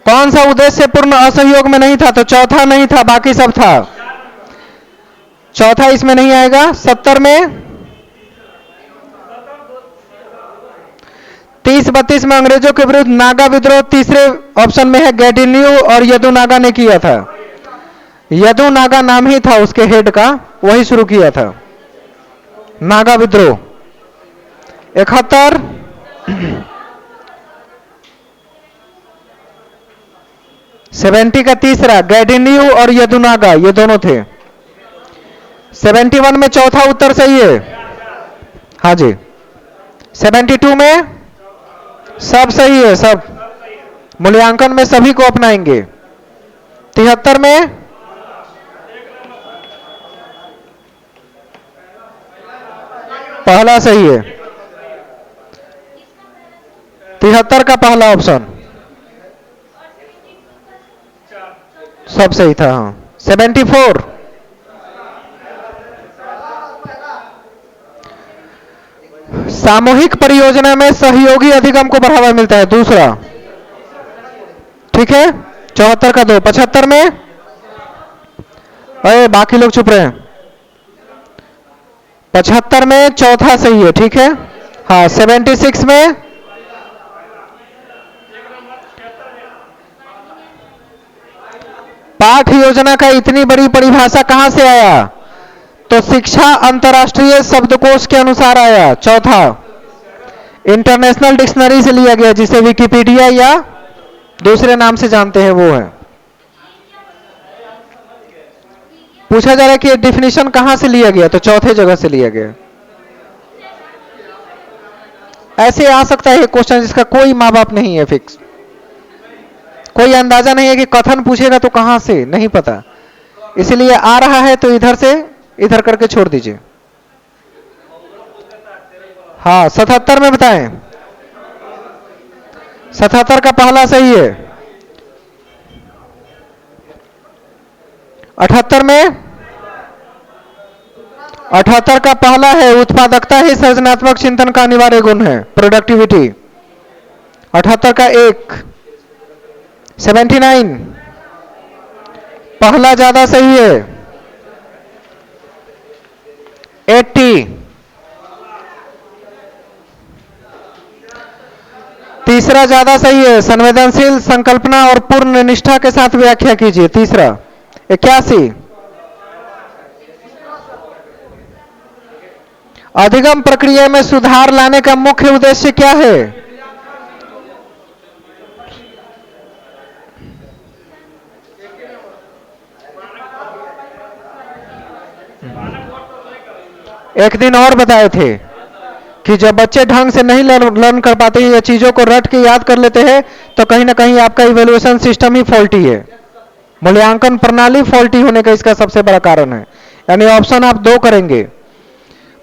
S1: कौन सा उद्देश्य पूर्ण असहयोग में नहीं था? तो चौथा नहीं था, बाकी सब था। चौथा इसमें नहीं आएगा। 70 में 30-32 में अंग्रेजों के विरुद्ध नागा विद्रोह तीसरे ऑप्शन में है। गैडिन्यू और यदु नागा ने किया था। यदु नागा नाम ही था उसके हेड का, वही शुरू किया था नागा विद्रोह। 71 70 का तीसरा, गैडिन्यू और यदुनागा, ये दोनों थे। 71 में चौथा उत्तर सही है। हाँ जी। 72 में सब सही है, सब मूल्यांकन में सभी को अपनाएंगे। 73 में पहला सही है। 73 का पहला ऑप्शन सब सही था। हाँ। 74 सामूहिक परियोजना में सहयोगी अधिगम को बढ़ावा मिलता है, दूसरा। ठीक है। 74 का 2। 75 में, अरे बाकी लोग चुप रहे हैं। 75 में चौथा सही है, ठीक है। हाँ। 76 में पाठ योजना का इतनी बड़ी परिभाषा कहां से आया? तो शिक्षा अंतरराष्ट्रीय शब्दकोश के अनुसार आया। चौथा, इंटरनेशनल डिक्शनरी से लिया गया, जिसे विकिपीडिया या दूसरे नाम से जानते हैं वो है। पूछा जा रहा है कि डेफिनेशन कहां से लिया गया? तो चौथे जगह से लिया गया। ऐसे आ सकता है ये क्वेश्चन जिसका कोई माँ बाप नहीं है फिक्स, कोई अंदाजा नहीं है कि कथन पूछेगा तो कहां से, नहीं पता। इसलिए आ रहा है तो इधर से इधर करके छोड़ दीजिए। हाँ 77 में बताएं, 77 का पहला सही है। 78 में, 78 का पहला है उत्पादकता ही सृजनात्मक चिंतन का अनिवार्य गुण है, प्रोडक्टिविटी। 78 का एक। 79 पहला ज्यादा सही है। 80 तीसरा ज्यादा सही है, संवेदनशील संकल्पना और पूर्ण निष्ठा के साथ व्याख्या कीजिए, तीसरा। 81 अधिगम प्रक्रिया में सुधार लाने का मुख्य उद्देश्य क्या है? एक दिन और बताए थे कि जब बच्चे ढंग से नहीं लर्न कर पाते हैं या चीजों को रट के याद कर लेते हैं तो कहीं ना कहीं आपका इवैल्यूएशन सिस्टम ही फॉल्टी है, मूल्यांकन प्रणाली फॉल्टी होने का इसका सबसे बड़ा कारण है। यानी ऑप्शन आप दो करेंगे,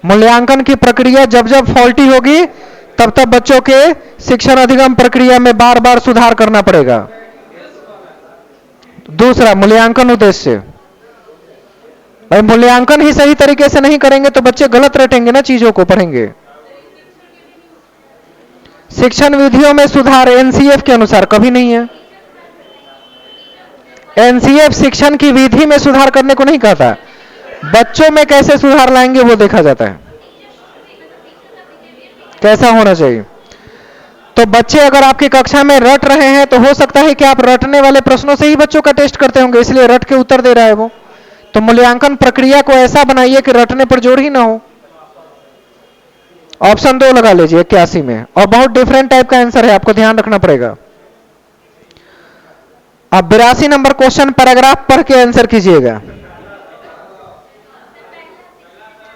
S1: मूल्यांकन की प्रक्रिया जब जब फॉल्टी होगी तब तब बच्चों के शिक्षण अधिगम प्रक्रिया में बार बार सुधार करना पड़ेगा। दूसरा मूल्यांकन उद्देश्य, और मूल्यांकन ही सही तरीके से नहीं करेंगे तो बच्चे गलत रटेंगे ना, चीजों को पढ़ेंगे। शिक्षण विधियों में सुधार एनसीएफ के अनुसार कभी नहीं है। एनसीएफ शिक्षण की विधि में सुधार करने को नहीं कहता, बच्चों में कैसे सुधार लाएंगे वो देखा जाता है, कैसा होना चाहिए। तो बच्चे अगर आपकी कक्षा में रट रहे हैं तो हो सकता है कि आप रटने वाले प्रश्नों से ही बच्चों का टेस्ट करते होंगे, इसलिए रट के उत्तर दे रहा है वो। तो मूल्यांकन प्रक्रिया को ऐसा बनाइए कि रटने पर जोर ही ना हो। ऑप्शन 2 लगा लीजिए 81 में, और बहुत डिफरेंट टाइप का आंसर है, आपको ध्यान रखना पड़ेगा। अब 82 नंबर क्वेश्चन पैराग्राफ पढ़ के आंसर कीजिएगा।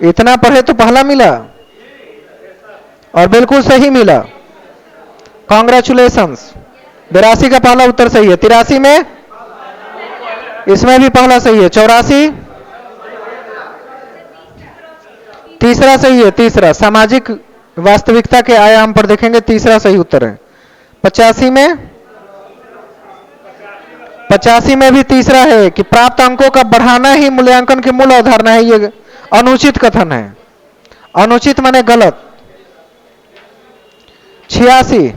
S1: इतना पढ़े तो पहला मिला और बिल्कुल सही मिला, कांग्रेचुलेशंस। 82 का पहला उत्तर सही है। 83 में, इसमें भी पहला सही है। 84 तीसरा सही है, तीसरा सामाजिक वास्तविकता के आयाम पर देखेंगे, तीसरा सही उत्तर है। 85 में, 85 में भी तीसरा है कि प्राप्त अंकों का बढ़ाना ही मूल्यांकन की मूल अवधारणा है, ये अनुचित कथन है। अनुचित माने गलत। 86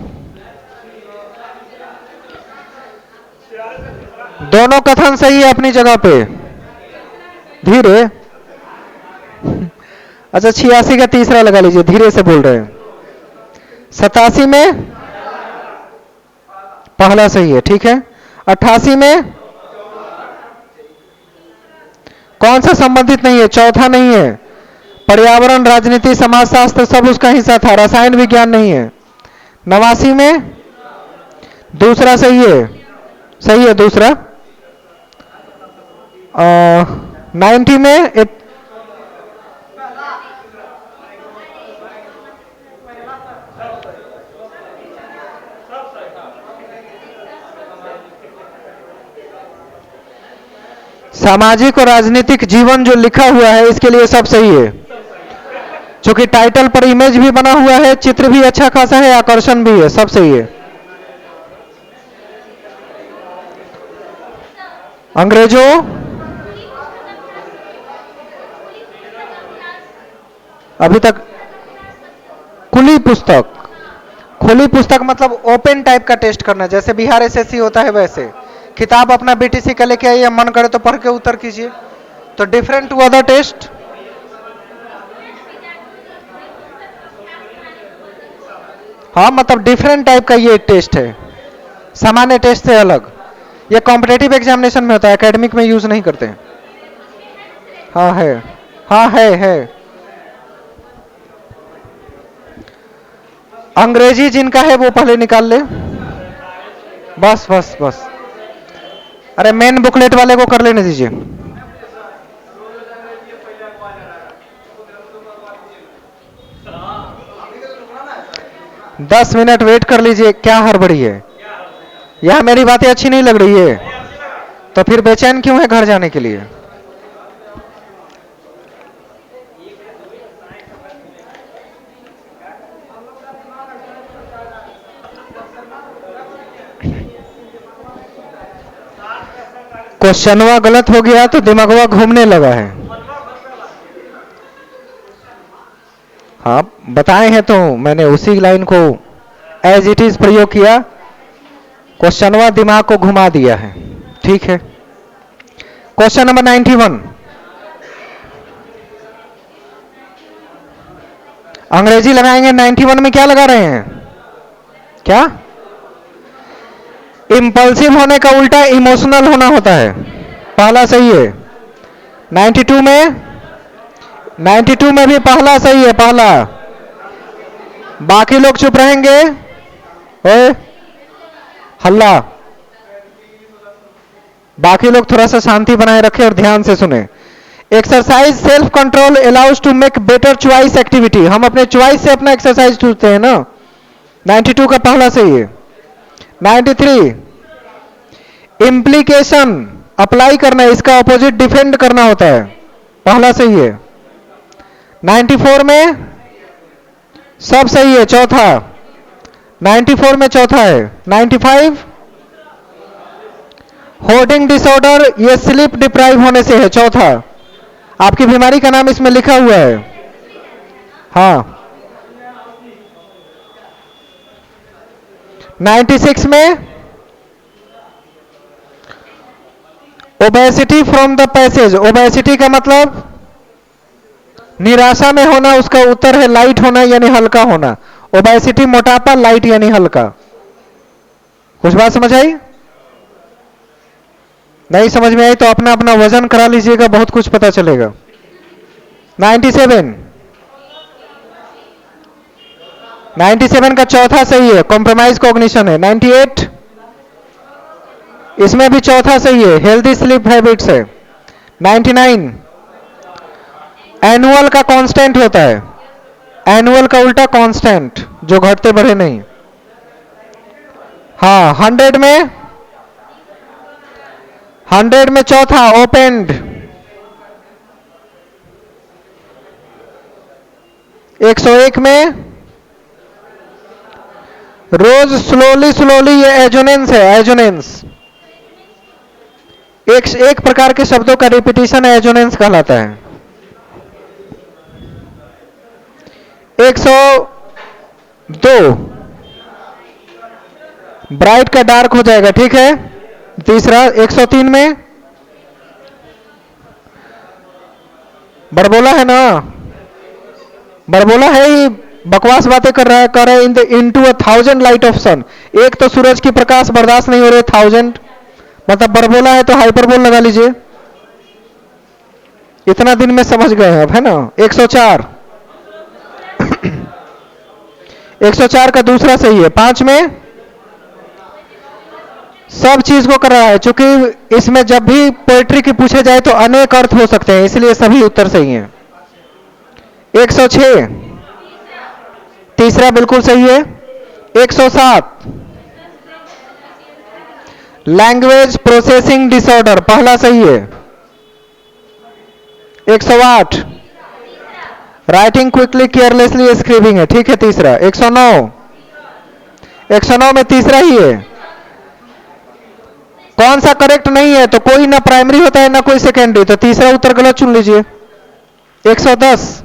S1: दोनों कथन सही है अपनी जगह पे, धीरे। अच्छा 86 का तीसरा लगा लीजिए, धीरे से बोल रहे हैं। 87 में पहला सही है, ठीक है। 88 में कौन सा संबंधित नहीं है? चौथा नहीं है। पर्यावरण, राजनीति, समाजशास्त्र सब उसका हिस्सा था, रसायन विज्ञान नहीं है। 89 में दूसरा सही है, सही है दूसरा। 90 में सामाजिक और राजनीतिक जीवन जो लिखा हुआ है इसके लिए सब सही है, क्योंकि टाइटल पर इमेज भी बना हुआ है, चित्र भी अच्छा खासा है, आकर्षण भी है, सब सही है। अंग्रेजों, अभी तक खुली पुस्तक, खुली पुस्तक मतलब ओपन टाइप का टेस्ट करना, जैसे बिहार एसएससी होता है वैसे। किताब अपना बीटीसी का लेके आइए, मन करे तो पढ़ के उत्तर कीजिए, तो डिफरेंट टू अदर टेस्ट। हाँ मतलब डिफरेंट टाइप का ये टेस्ट है, सामान्य टेस्ट से अलग। ये कॉम्पिटेटिव एग्जामिनेशन में होता है, एकेडमिक में यूज नहीं करते हैं। हाँ है, हाँ है। अंग्रेजी जिनका है वो पहले निकाल ले, बस बस बस। अरे मेन बुकलेट वाले को कर लेने दीजिए। 10 मिनट वेट कर लीजिए, क्या हड़बड़ी है? यह मेरी बातें अच्छी नहीं लग रही है तो फिर बेचैन क्यों है घर जाने के लिए? क्वेश्चनवा गलत हो गया तो दिमागवा घूमने लगा है। हाँ बताए हैं तो मैंने उसी लाइन को एज इट इज प्रयोग किया, क्वेश्चनवा दिमाग को घुमा दिया है। ठीक है, क्वेश्चन नंबर 91। अंग्रेजी लगाएंगे, 91 में क्या लगा रहे हैं? क्या? इंपल्सिव होने का उल्टा इमोशनल होना होता है। पहला सही है। 92 में, 92 में भी पहला सही है, पहला। बाकी लोग चुप रहेंगे? ओए हल्ला, बाकी लोग थोड़ा सा शांति बनाए रखें और ध्यान से सुने। Exercise self control allows to make better choice activity. हम अपने चॉइस से अपना एक्सरसाइज चुनते हैं ना। 92 का पहला सही है। 93 इम्प्लीकेशन अप्लाई करना, इसका ऑपोजिट डिफेंड करना होता है, पहला सही है। 94 में सब सही है, चौथा। 94 में चौथा है। 95 होर्डिंग डिसऑर्डर, ये स्लीप डिप्राइव होने से है, चौथा। आपकी बीमारी का नाम इसमें लिखा हुआ है। हाँ। 96 में obesity from the passage. Obesity का मतलब निराशा में होना, उसका उत्तर है लाइट होना यानी हल्का होना। ओबेसिटी मोटापा, लाइट यानी हल्का। कुछ बात समझ आई? नहीं समझ में आई तो अपना अपना वजन करा लीजिएगा, बहुत कुछ पता चलेगा। 97 97 का चौथा सही है, कॉम्प्रोमाइज कॉग्निशन है। 98 इसमें भी चौथा सही है, हेल्दी स्लीप हैबिट्स है। 99 एनुअल का कांस्टेंट होता है, एनुअल का उल्टा कांस्टेंट, जो घटते बढ़े नहीं। हाँ 100 में चौथा ओपेंड। 101 में रोज स्लोली स्लोली, ये एजोनेंस है, एजोनेंस। एक प्रकार के शब्दों का रिपीटिशन एजोनेंस कहलाता है। 102 ब्राइट का डार्क हो जाएगा, ठीक है। तीसरा 103 में बड़बोला है ना, बड़बोला है ही, बकवास बातें कर रहा है, कर रहा है। इनटू 1000 लाइट ऑफ सन, एक तो सूरज की प्रकाश बर्दाश्त नहीं हो रहे, 1000 मतलब बड़बोला है तो हाइपरबोल लगा लीजिए। इतना दिन में समझ गए अब, है ना। 104 104 का दूसरा सही है। 5 में सब चीज को कर रहा है, क्योंकि इसमें जब भी पोएट्री की पूछे जाए तो अनेक अर्थ हो सकते हैं, इसलिए सभी उत्तर सही हैं। 106 तीसरा बिल्कुल सही है। 107 लैंग्वेज प्रोसेसिंग डिसऑर्डर, पहला सही है। 108 राइटिंग क्विकली केयरलेसली स्क्रीविंग है, ठीक है, तीसरा। 109 में तीसरा ही है। कौन सा करेक्ट नहीं है? तो कोई ना प्राइमरी होता है ना कोई सेकेंडरी, तो तीसरा उत्तर गलत चुन लीजिए। 110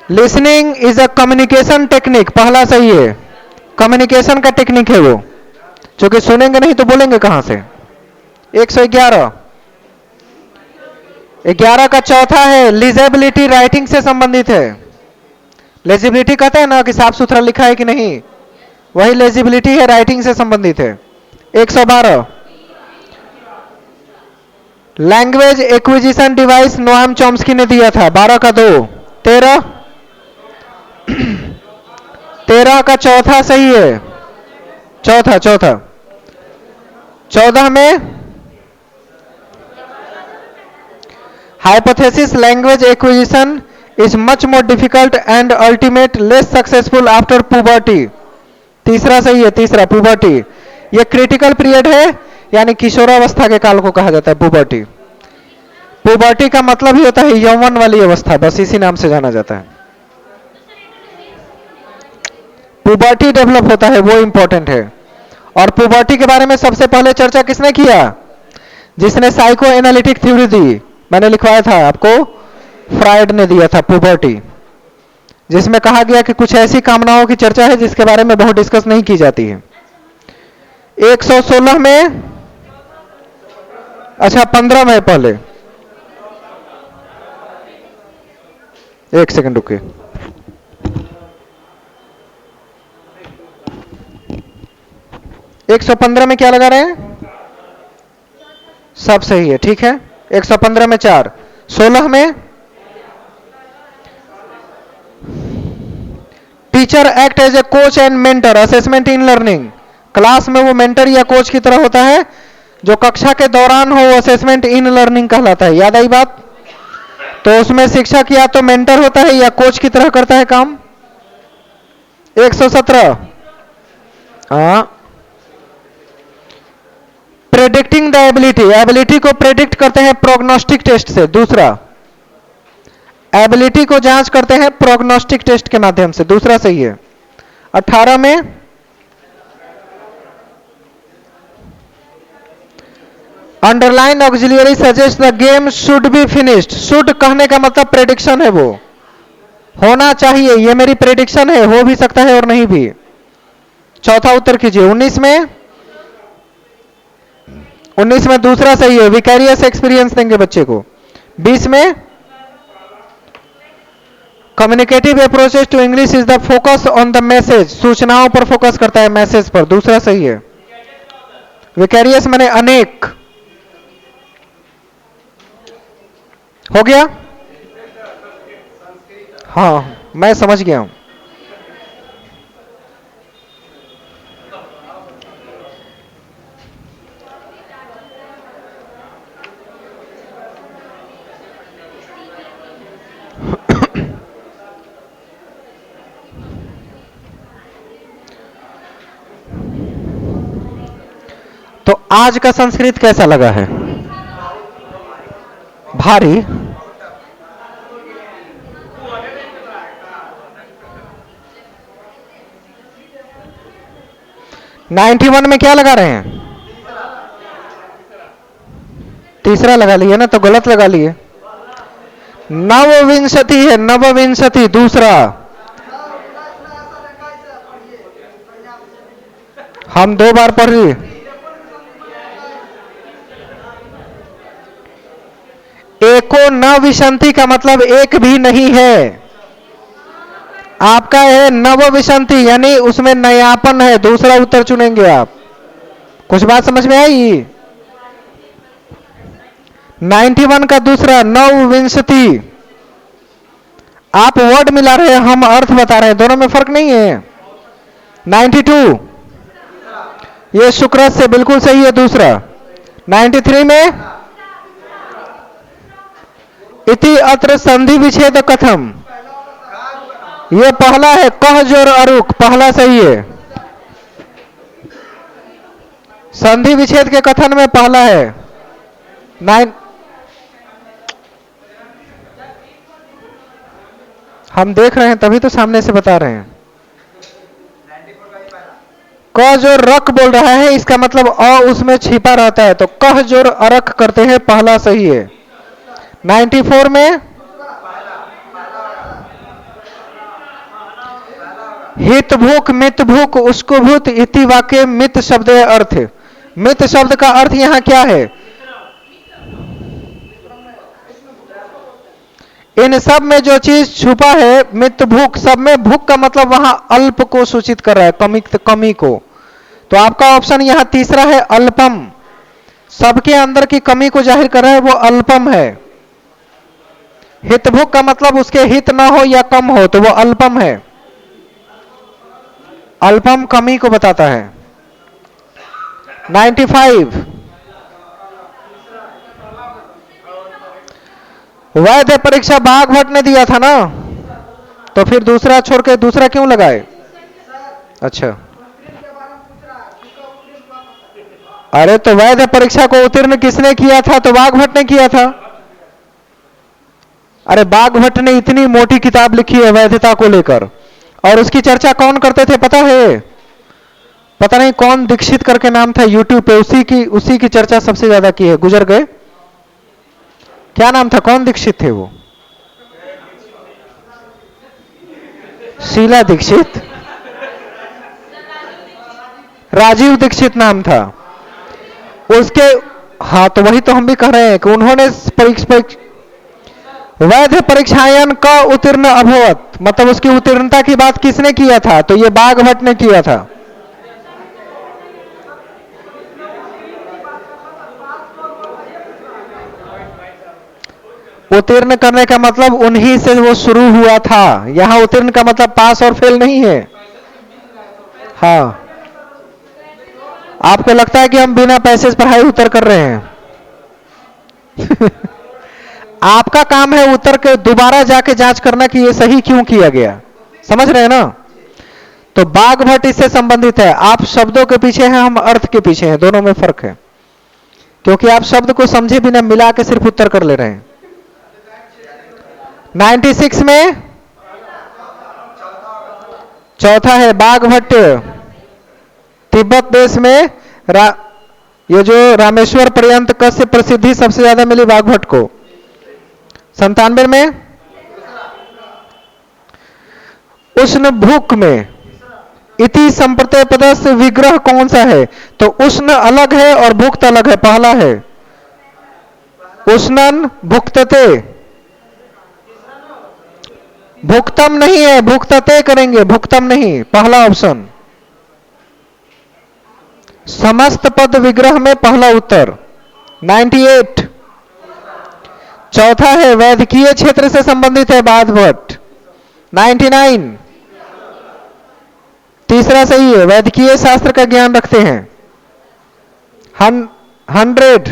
S1: listening is a communication technique, पहला सही है। कम्युनिकेशन का टेक्निक है वो, क्योंकि सुनेंगे नहीं तो बोलेंगे कहां से। 111 11 का चौथा है, लिजेबिलिटी राइटिंग से संबंधित है। लेजिबिलिटी कहते हैं ना कि साफ सुथरा लिखा है कि नहीं, वही लेजिबिलिटी है, राइटिंग से संबंधित है। 112 language acquisition device Noam Chomsky ने दिया था, 12 का 2। 13 का चौथा सही है, चौथा 14 में hypothesis language acquisition is much more difficult and ultimate less successful after puberty. तीसरा सही है, तीसरा पुबर्टी। ये क्रिटिकल पीरियड है, यानी किशोरावस्था के काल को कहा जाता है पुबर्टी। पुबर्टी का मतलब ही होता है यौवन वाली अवस्था, बस इसी नाम से जाना जाता है। पुबर्टी डेवलप होता है वो इंपॉर्टेंट है। और पुबर्टी के बारे में सबसे पहले चर्चा किसने किया? जिसने साइको एनालिटिक थ्योरी दी, मैंने लिखवाया था आपको, फ्रायड ने दिया था पुबर्टी, जिसमें कहा गया कि कुछ ऐसी कामनाओं की चर्चा है जिसके बारे में बहुत डिस्कस नहीं की जाती है। 116 में, अच्छा 15 में, पहले एक सेकंड रुकिए। एक 115 में क्या लगा रहे हैं? सब सही है, ठीक है। 115 में 4, 16 में teacher act as a coach and mentor assessment in learning. Class में वो मेंटर या कोच की तरह होता है, जो कक्षा के दौरान हो वो असेसमेंट इन लर्निंग कहलाता है। याद आई बात? तो उसमें शिक्षक या तो मेंटर होता है या कोच की तरह करता है काम। 117 प्रेडिक्टिंग द एबिलिटी, एबिलिटी को प्रेडिक्ट करते हैं प्रोग्नोस्टिक टेस्ट से। दूसरा, एबिलिटी को जांच करते हैं प्रोग्नोस्टिक टेस्ट के माध्यम से। दूसरा सही है। 18 में underline auxiliary suggest the game should be finished. Should कहने का मतलब प्रेडिक्शन है, वो होना चाहिए, ये मेरी प्रेडिक्शन है, हो भी सकता है और नहीं भी। चौथा उत्तर कीजिए। 19 में दूसरा सही है, विकैरियस एक्सपीरियंस देंगे बच्चे को। 20 में communicative approaches to English is the focus on the message, सूचनाओं पर फोकस करता है, मैसेज पर। दूसरा सही है। विकैरियस माने अनेक। हो गया? हाँ, मैं समझ गया हूं। तो आज का संस्कृत कैसा लगा है? भारी? नाइन्टी वन में क्या लगा रहे हैं? तीसरा लगा लिए ना, तो गलत लगा लिए। नवविंशति है, नवविंशति दूसरा। हम 2 बार पढ़ रही। एको नवविशंति का मतलब एक भी नहीं है। आपका है नवविशंति, यानी उसमें नयापन है। दूसरा उत्तर चुनेंगे आप। कुछ बात समझ में आई? 91 का दूसरा नवविंशति। आप वर्ड मिला रहे हैं, हम अर्थ बता रहे हैं, दोनों में फर्क नहीं है। 92 ये शुक्र से बिल्कुल सही है, दूसरा। 93 में इति अत्र संधि विच्छेद कथम, ये पहला है, कह जोर अरुक, पहला सही है। संधि विच्छेद के कथन में पहला है। 9 हम देख रहे हैं तभी तो सामने से बता रहे हैं। क जो रक बोल रहा है, इसका मतलब अ उसमें छिपा रहता है, तो कह जोर अरक करते हैं, पहला सही है। 94 में हित भूख मित भूख उसको भूत इति वाक्य मित शब्द अर्थ। मित शब्द का अर्थ यहां क्या है? इन सब में जो चीज छुपा है, मित भूख, सब में भूख का मतलब वहां अल्प को सूचित कर रहा है, कमी को। तो आपका ऑप्शन यहां तीसरा है, अल्पम। सबके अंदर की कमी को जाहिर कर रहा है, वो अल्पम है। हितभुक का मतलब उसके हित ना हो या कम हो, तो वो अल्पम है। अल्पम कमी को बताता है। 95 वैध परीक्षा बाघभट्ट ने दिया था ना, तो फिर दूसरा छोड़ के दूसरा क्यों लगाए? अच्छा, अरे तो वैध परीक्षा को उत्तीर्ण किसने किया था? तो बाघभट्ट ने किया था। अरे बाघभट्ट ने इतनी मोटी किताब लिखी है वैधता को लेकर, और उसकी चर्चा कौन करते थे पता है? पता नहीं कौन दीक्षित करके नाम था, यूट्यूब पे उसी की चर्चा सबसे ज्यादा की है। गुजर गए, क्या नाम था, कौन दीक्षित थे वो? शीला दीक्षित, राजीव दीक्षित नाम था उसके। हाँ, तो वही तो हम भी कह रहे हैं कि उन्होंने वैध परीक्षायन का उत्तीर्ण अभवत, मतलब उसकी उत्तीर्णता की बात किसने किया था? तो ये बाघभट्ट ने किया था। उत्तीर्ण करने का मतलब उन्हीं से वो शुरू हुआ था। यहां उत्तीर्ण का मतलब पास और फेल नहीं है। हाँ, आपको लगता है कि हम बिना पैसे से पढ़ाई उत्तर कर रहे हैं? आपका काम है उत्तर के दोबारा जाके जांच करना कि ये सही क्यों किया गया। समझ रहे हैं ना? तो बाघभट्ट इससे संबंधित है। आप शब्दों के पीछे हैं, हम अर्थ के पीछे हैं, दोनों में फर्क है। क्योंकि आप शब्द को समझे बिना मिला के सिर्फ उत्तर कर ले रहे हैं। 96 में चौथा है बाघभट्ट। तिब्बत देश में ये जो रामेश्वर पर्यंत कस्य प्रसिद्धि सबसे ज्यादा मिली बाघभट्ट को। 97 में उष्ण भूक में इति संप्रत्यय पदस्य विग्रह कौन सा है? तो उष्ण अलग है और भुक्त अलग है। पहला है उष्णन भुक्तते, भुक्तम नहीं है, भुक्तते करेंगे, भुक्तम नहीं, पहला ऑप्शन। समस्त पद विग्रह में पहला उत्तर 98। चौथा है वैद्यकीय क्षेत्र से संबंधित है बाघभट्ट 99। तीसरा सही है, वैद्यकीय शास्त्र का ज्ञान रखते हैं 100।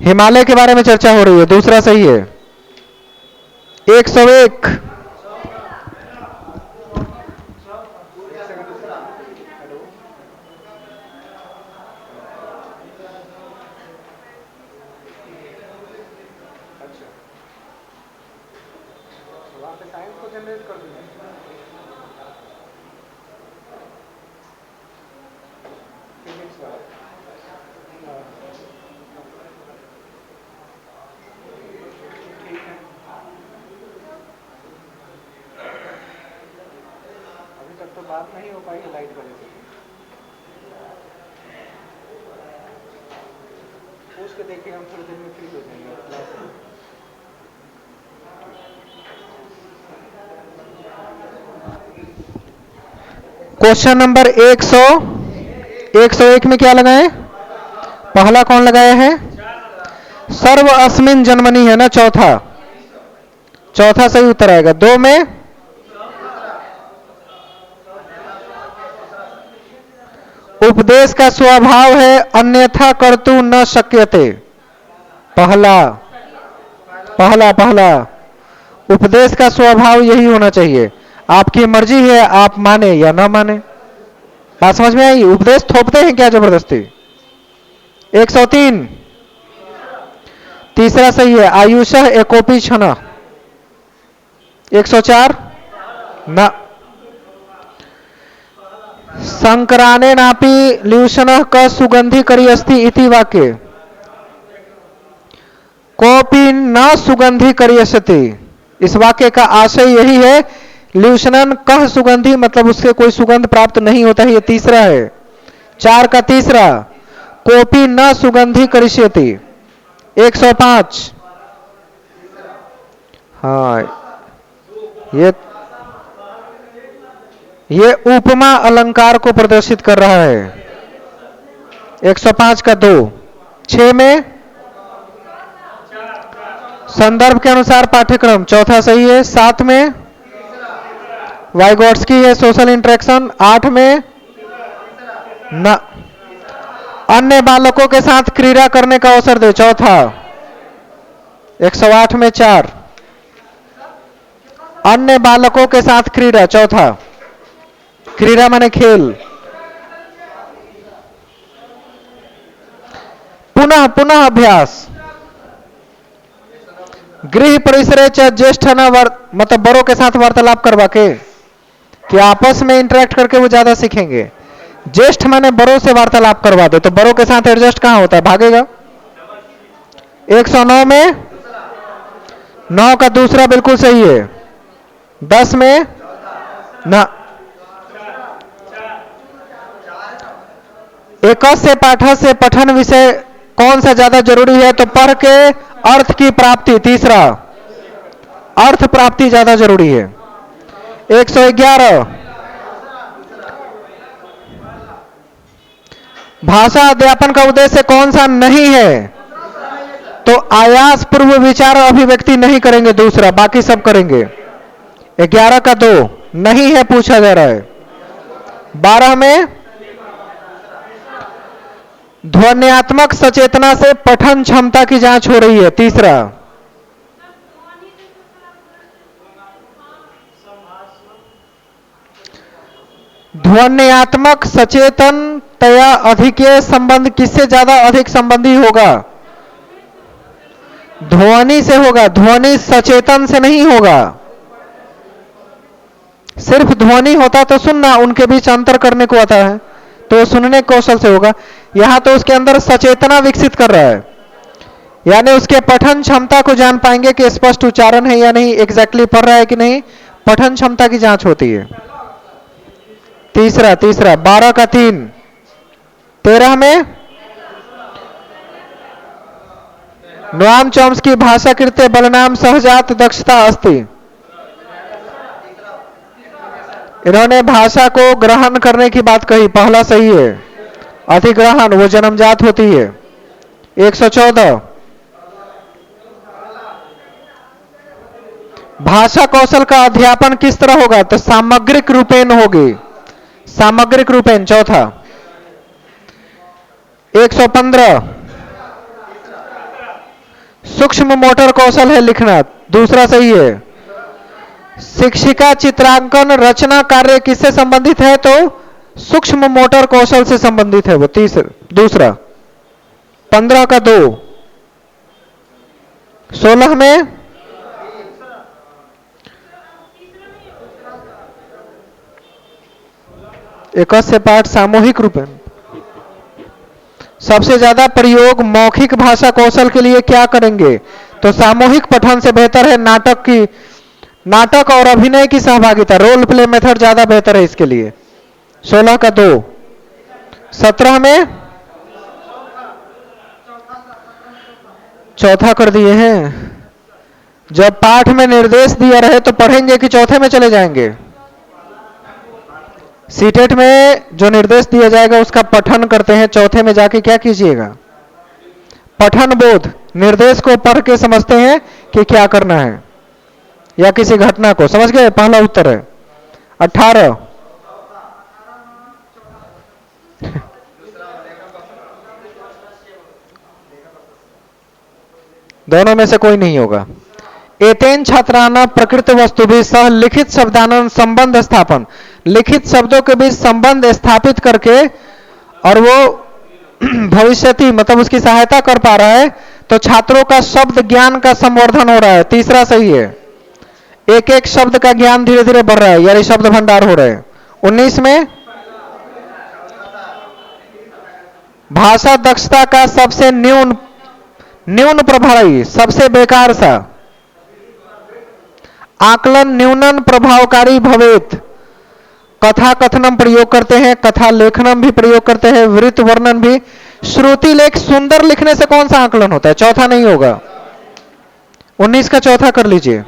S1: हिमालय के बारे में चर्चा हो रही है, दूसरा सही है 101। बात नहीं हो पाएगी लाइट वजह से। पूछ के देखिए, हम थोड़ी देर में फ्री हो जाएंगे। क्वेश्चन नंबर 101 में क्या लगाए? पहला कौन लगाया है? सर्व अस्मिन जन्मनी है ना, चौथा सही उत्तर आएगा। 2 में उपदेश का स्वभाव है अन्यथा कर्तु न शक्यते। पहला उपदेश का स्वभाव यही होना चाहिए। आपकी मर्जी है, आप माने या ना माने। बात समझ में आई? उपदेश थोपते हैं क्या जबरदस्ती? 103 तीसरा सही है, आयुषः एकोपी क्षण। 104 ना, संक्राने नापी ल्यूषण का सुगंधि करी अस्ति इति वाक्य कोपी न सुगंधि करियसति। इस वाक्य का आशय यही है, ल्यूषणन कह सुगंधि, मतलब उससे कोई सुगंध प्राप्त नहीं होता है। ये तीसरा है, 4 का तीसरा, कोपी न सुगंधि करिष्यति। 105 हाँ, ये उपमा अलंकार को प्रदर्शित कर रहा है। 105 का 2। 6 में संदर्भ के अनुसार पाठ्यक्रम, चौथा सही है। 7 में वाइगोट्स्की है सोशल इंटरेक्शन। 8 में अन्य बालकों के साथ क्रीड़ा करने का अवसर दे, चौथा। 108 में 4। अन्य बालकों के साथ क्रीड़ा, चौथा। क्रीड़ा माने खेल। पुनः पुनः अभ्यास। गृह परिसरे च ज्येष्ठ मतलब बड़ों के साथ वार्तालाप करवा के, कि आपस में इंटरेक्ट करके वो ज्यादा सीखेंगे। ज्येष्ठ माने बड़ों से वार्तालाप करवा दे, तो बड़ों के साथ एडजस्ट कहां होता है, भागेगा। 109 में 9 का दूसरा बिल्कुल सही है। 10 में ना। एक से पाठ से पठन विषय कौन सा ज्यादा जरूरी है, तो पढ़ के अर्थ की प्राप्ति, तीसरा अर्थ प्राप्ति ज्यादा जरूरी है। 111 भाषा अध्यापन का उद्देश्य कौन सा नहीं है, तो आयास पूर्व विचार अभिव्यक्ति नहीं करेंगे, दूसरा, बाकी सब करेंगे। 11 का 2 नहीं है पूछा जा रहा है। 12 में ध्वन्यात्मक सचेतना से पठन क्षमता की जांच हो रही है, तीसरा। ध्वन्यात्मक सचेतनतया अधिक संबंध किससे ज्यादा अधिक संबंधी होगा, ध्वनि से होगा। ध्वनि सचेतन से नहीं होगा। सिर्फ ध्वनि होता तो सुनना, उनके बीच अंतर करने को आता है, तो सुनने कौशल से होगा। यहां तो उसके अंदर सचेतना विकसित कर रहा है, यानी उसके पठन क्षमता को जान पाएंगे कि स्पष्ट उच्चारण है या नहीं, एग्जैक्टली पढ़ रहा है कि नहीं, पठन क्षमता की जांच होती है। तीसरा 12 का 3। 13 में नोआम चॉम्स्की भाषा कृत्य बलनाम सहजात दक्षता अस्ति। इन्होंने भाषा को ग्रहण करने की बात कही, पहला सही है। अधिग्रहण वो जन्मजात होती है। 114 भाषा कौशल का अध्यापन किस तरह होगा, तो सामग्रिक रूपेण होगी, सामग्रिक रूपेण, चौथा। 115 सूक्ष्म मोटर कौशल है लिखना, दूसरा सही है। शिक्षिका चित्रांकन रचना कार्य किससे संबंधित है, तो सूक्ष्म मोटर कौशल से संबंधित है वो, दूसरा। 15 का 2। 16 में एक से पाठ सामूहिक रूप है। सबसे ज्यादा प्रयोग मौखिक भाषा कौशल के लिए क्या करेंगे, तो सामूहिक पठन से बेहतर है नाटक और अभिनय की सहभागिता, रोल प्ले मेथड ज्यादा बेहतर है इसके लिए। 16 का 2। 17 में चौथा कर दिए हैं। जब पाठ में निर्देश दिया रहे तो पढ़ेंगे कि चौथे में चले जाएंगे। सीटेट में जो निर्देश दिया जाएगा उसका पठन करते हैं, चौथे में जाके क्या कीजिएगा, पठन बोध, निर्देश को पढ़ के समझते हैं कि क्या करना है, या किसी घटना को समझ गए, पहला उत्तर है। 18 दोनों में से कोई नहीं होगा। एतेन छात्राना प्रकृत वस्तु भी सह लिखित शब्दानंद संबंध स्थापन, लिखित शब्दों के बीच संबंध स्थापित करके और वो भविष्यति मतलब उसकी सहायता कर पा रहा है, तो छात्रों का शब्द ज्ञान का संवर्धन हो रहा है, तीसरा सही है। एक एक शब्द का ज्ञान धीरे धीरे बढ़ रहा है, यानी शब्द भंडार हो रहे हैं। 19 में भाषा दक्षता का सबसे न्यून प्रभावी, सबसे बेकार सा आकलन न्यूनन प्रभावकारी भवेत। कथा कथनम प्रयोग करते हैं, कथा लेखनम भी प्रयोग करते हैं, वृत्त वर्णन भी। श्रुति लेख सुंदर लिखने से कौन सा आकलन होता है, चौथा नहीं होगा। 19 का चौथा कर लीजिए।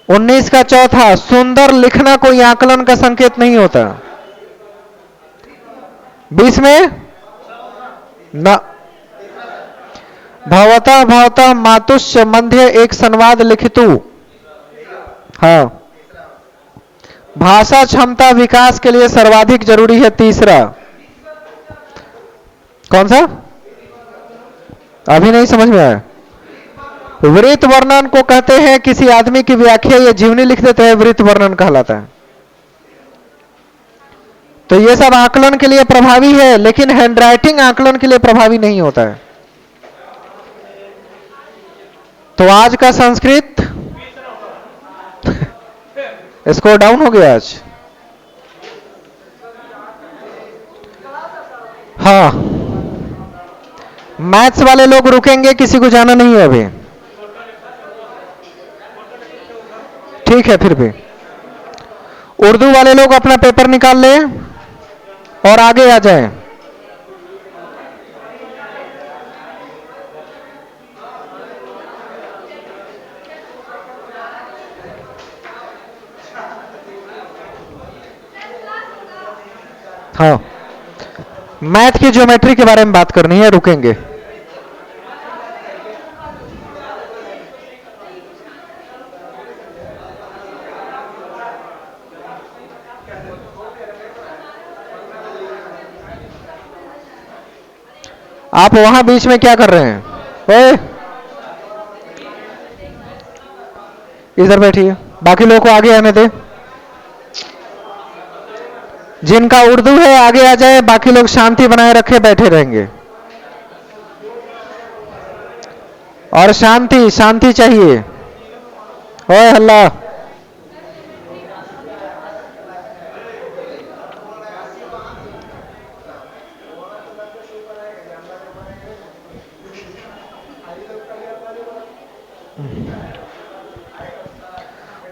S1: 19 का चौथा, सुंदर लिखना कोई आकलन का संकेत नहीं होता। 20 में न भवतः मातुष्य मध्य एक संवाद लिखितु। हाँ, भाषा क्षमता विकास के लिए सर्वाधिक जरूरी है, तीसरा। कौन सा, अभी नहीं समझ में आया। वृत्त वर्णन को कहते हैं किसी आदमी की व्याख्या या जीवनी लिख देते हैं, वृत्त वर्णन कहलाता है। तो ये सब आकलन के लिए प्रभावी है, लेकिन हैंडराइटिंग आकलन के लिए प्रभावी नहीं होता है। तो आज का संस्कृत स्कोर डाउन हो गया आज। हाँ, मैथ्स वाले लोग रुकेंगे, किसी को जाना नहीं है अभी। ठीक है, फिर भी उर्दू वाले लोग अपना पेपर निकाल लें और आगे आ जाएं। हाँ, मैथ की ज्योमेट्री के बारे में बात करनी है, रुकेंगे। आप वहां बीच में क्या कर रहे हैं? ओए, इधर बैठिए, बाकी लोगों को आगे आने दे। जिनका उर्दू है आगे आ जाए, बाकी लोग शांति बनाए रखे बैठे रहेंगे। और शांति शांति चाहिए। ओए हल्ला।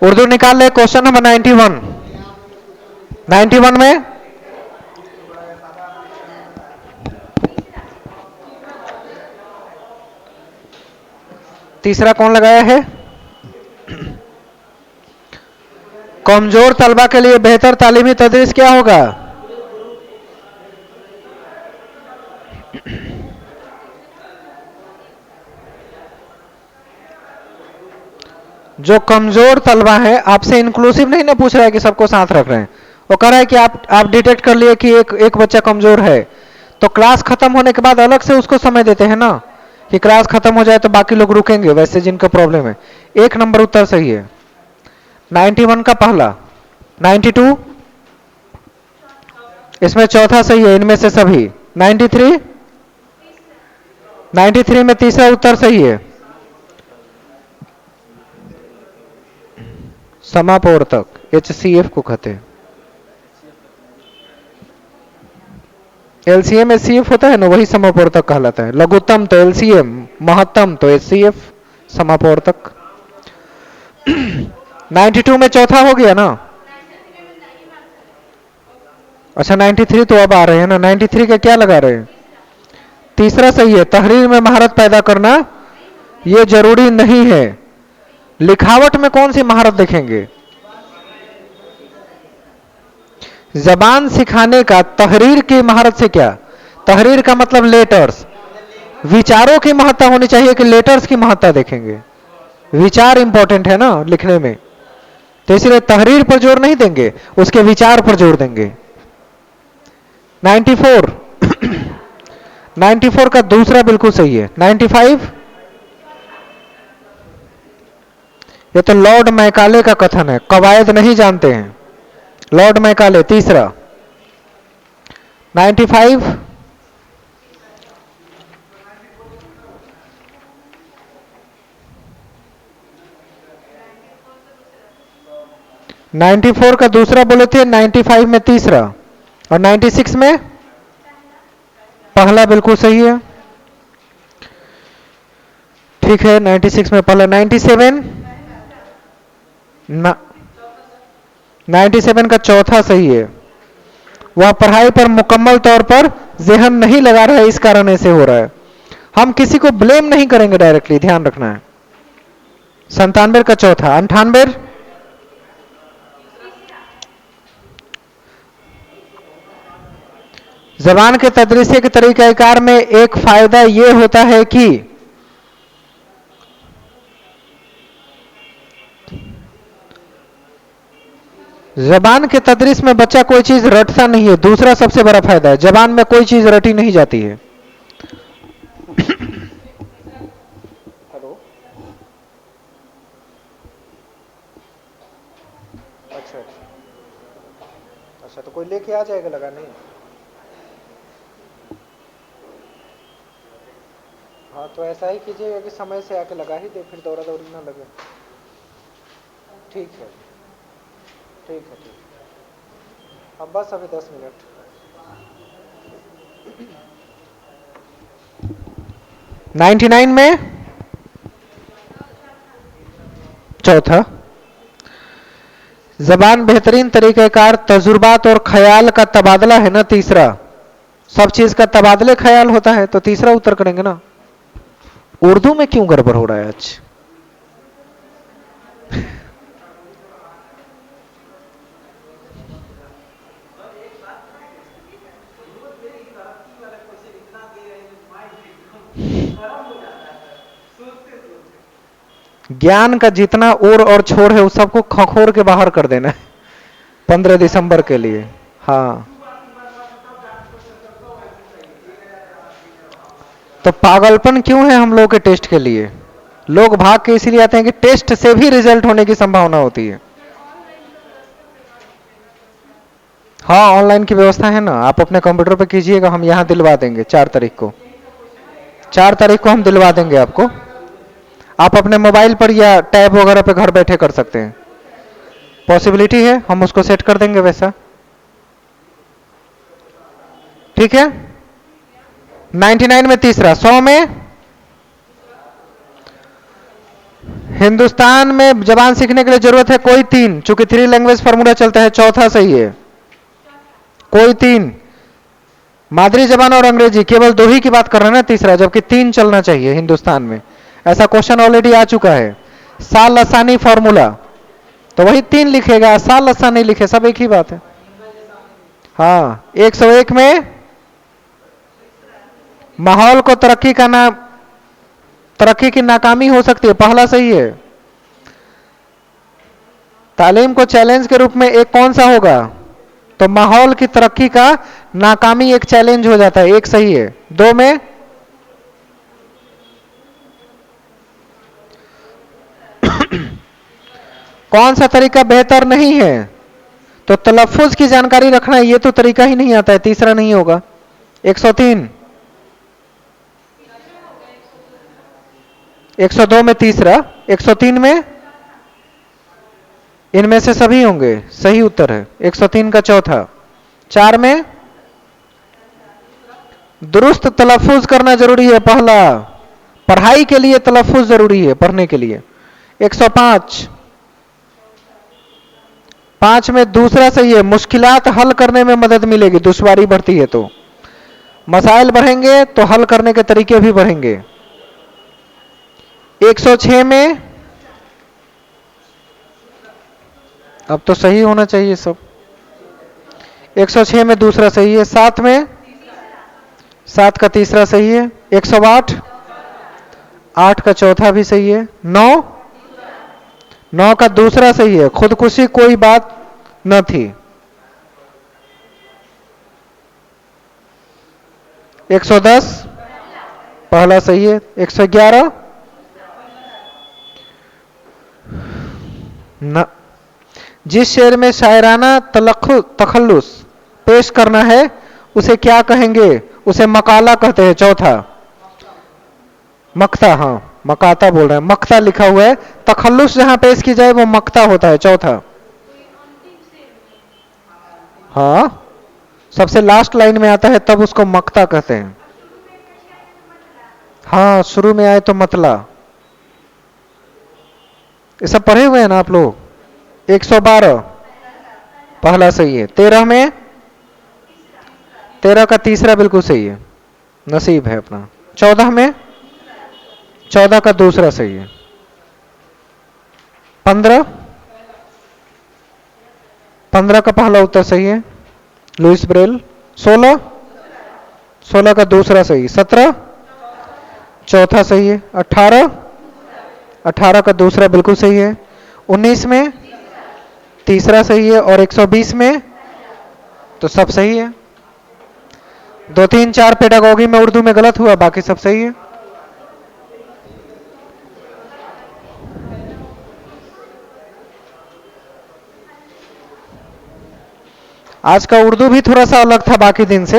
S1: उर्दू निकाल ले, क्वेश्चन नंबर 91। 91 में तीसरा कौन लगाया है? कमजोर तलबा के लिए बेहतर तालीमी तदरीस क्या होगा? जो कमजोर तलबा है, आपसे इंक्लूसिव नहीं ना पूछ रहा है कि सबको साथ रख रहे हैं, वो कह रहा है कि आप डिटेक्ट कर लिए कि एक बच्चा कमजोर है, तो क्लास खत्म होने के बाद अलग से उसको समय देते हैं ना, कि क्लास खत्म हो जाए तो बाकी लोग रुकेंगे, वैसे जिनका प्रॉब्लम है। 1 नंबर उत्तर सही है। 91 का पहला। 92 इसमें चौथा सही है इनमें से सभी। 93 में तीसरा उत्तर सही है। समापवर्तक HCF को कहते हैं। LCM HCF होता है ना, वही समापवर्तक कहलाता है। लघुत्तम तो LCM, महत्तम तो HCF, समापवर्तक। 92 में चौथा हो गया ना। अच्छा, 93 तो अब आ रहे हैं ना। 93 का क्या लगा रहे हैं? तीसरा सही है। तहरीर में महारत पैदा करना ये जरूरी नहीं है। लिखावट में कौन सी महारत देखेंगे? जबान सिखाने का तहरीर की महारत से क्या? तहरीर का मतलब लेटर्स, विचारों की महत्ता होनी चाहिए कि लेटर्स की महत्ता देखेंगे? विचार इंपॉर्टेंट है ना लिखने में, तो इसलिए तहरीर पर जोर नहीं देंगे, उसके विचार पर जोर देंगे। 94 94 का दूसरा बिल्कुल सही है। 95 ये तो लॉर्ड मैकाले का कथन है, कवायद नहीं जानते हैं। लॉर्ड मैकाले तीसरा। 95 94 का दूसरा बोले थे, 95 में तीसरा, और 96 में पहला बिल्कुल सही है। ठीक है, 96 में पहला। 97 का चौथा सही है। वह पढ़ाई पर मुकम्मल तौर पर ज़हन नहीं लगा रहा है, इस कारण ऐसे हो रहा है। हम किसी को ब्लेम नहीं करेंगे डायरेक्टली, ध्यान रखना है। 97 का चौथा। 98 जबान के तदरीसे के तरीक़ाकार में एक फायदा यह होता है कि जबान के तदरीस में बच्चा कोई चीज रटता नहीं है। दूसरा सबसे बड़ा फायदा है, जबान में कोई चीज रटी नहीं जाती है। अच्छा अच्छा अच्छा, तो कोई लेके आ जाएगा लगाने। हाँ तो ऐसा ही कीजिएगा कि समय से आके लगा ही दे, फिर दौड़ा दौड़ी ना लगे। ठीक है ठीक है ठीक है। अब बस अभी 10 मिनट। 99 में चौथा, जबान बेहतरीन तरीक़ेकार तजुर्बात और ख्याल का तबादला है ना तीसरा, सब चीज का तबादले ख्याल होता है, तो तीसरा उत्तर करेंगे ना। उर्दू में क्यों गड़बड़ हो रहा है आज? ज्ञान का जितना ओर और छोर है उस सबको खखोर के बाहर कर देना है 15 दिसंबर के लिए। हाँ तो पागलपन क्यों है हम लोग के टेस्ट के लिए? लोग भाग के इसीलिए आते हैं कि टेस्ट से भी रिजल्ट होने की संभावना होती है। हाँ ऑनलाइन की व्यवस्था है ना, आप अपने कंप्यूटर पे कीजिएगा, हम यहाँ दिलवा देंगे 4 तारीख को। 4 तारीख को हम दिलवा देंगे आपको। आप अपने मोबाइल पर या टैब वगैरह पे घर बैठे कर सकते हैं, पॉसिबिलिटी है, हम उसको सेट कर देंगे वैसा। ठीक है। 99 में तीसरा, 100 में हिंदुस्तान में जबान सीखने के लिए जरूरत है कोई तीन, चूंकि 3 लैंग्वेज फार्मूला चलता है, चौथा सही है। कोई तीन, मादरी जबान और अंग्रेजी केवल 2 ही की बात कर रहे हैं ना तीसरा, जबकि 3 चलना चाहिए हिंदुस्तान में। ऐसा क्वेश्चन ऑलरेडी आ चुका है। साल लसानी फार्मूला, तो वही 3 लिखेगा, साल लसानी लिखे, सब एक ही बात है। हाँ 101 में माहौल को तरक्की की नाकामी हो सकती है, पहला सही है। तालीम को चैलेंज के रूप में एक कौन सा होगा? तो माहौल की तरक्की का नाकामी एक चैलेंज हो जाता है, एक सही है। 2 में कौन सा तरीका बेहतर नहीं है? तो तलफ्फुज की जानकारी रखना है, ये तो तरीका ही नहीं आता है, तीसरा नहीं होगा। 103, 102 में तीसरा, 103 में इनमें से सभी होंगे, सही उत्तर है 103 का चौथा। 4 में दुरुस्त तलफ्फुज करना जरूरी है, पहला, पढ़ाई के लिए तलफ्फुज जरूरी है, पढ़ने के लिए। 105, 5 में दूसरा सही है, मुश्किलात हल करने में मदद मिलेगी, दुश्वारी बढ़ती है तो मसाइल बढ़ेंगे तो हल करने के तरीके भी बढ़ेंगे। 106 में, अब तो सही होना चाहिए सब, 106 में दूसरा सही है। 7 में, 7 का तीसरा सही है। 108, 8 का चौथा भी सही है। 9, 9 का दूसरा सही है, खुदकुशी कोई बात न थी। 110, पहला सही है। 111 न, जिस शेर में शायराना तखल्लुस पेश करना है उसे क्या कहेंगे? उसे मकाला कहते हैं, चौथा। मक्ता, हाँ मकाता बोल रहे हैं, मक्ता लिखा हुआ है, तखल्लुस जहां पेश की जाए वो मक्ता होता है, चौथा। हाँ सबसे लास्ट लाइन में आता है तब उसको मक्ता कहते हैं। हाँ शुरू में आए तो मतला, ये सब पढ़े हुए हैं ना आप लोग। 112, पहला सही है। 13 में, 13 का तीसरा बिल्कुल सही है, नसीब है अपना। 14 में, 14 का दूसरा सही है। 15, 15 का पहला उत्तर सही है, लुइस ब्रेल। 16, 16 का दूसरा सही। 17, चौथा सही है। 18, 18 का दूसरा बिल्कुल सही है। 19 में तीसरा सही है, और 120 में तो सब सही है। 2, 3, 4 पेडागोगी में उर्दू में गलत हुआ, बाकी सब सही है। आज का उर्दू भी थोड़ा सा अलग था बाकी दिन से।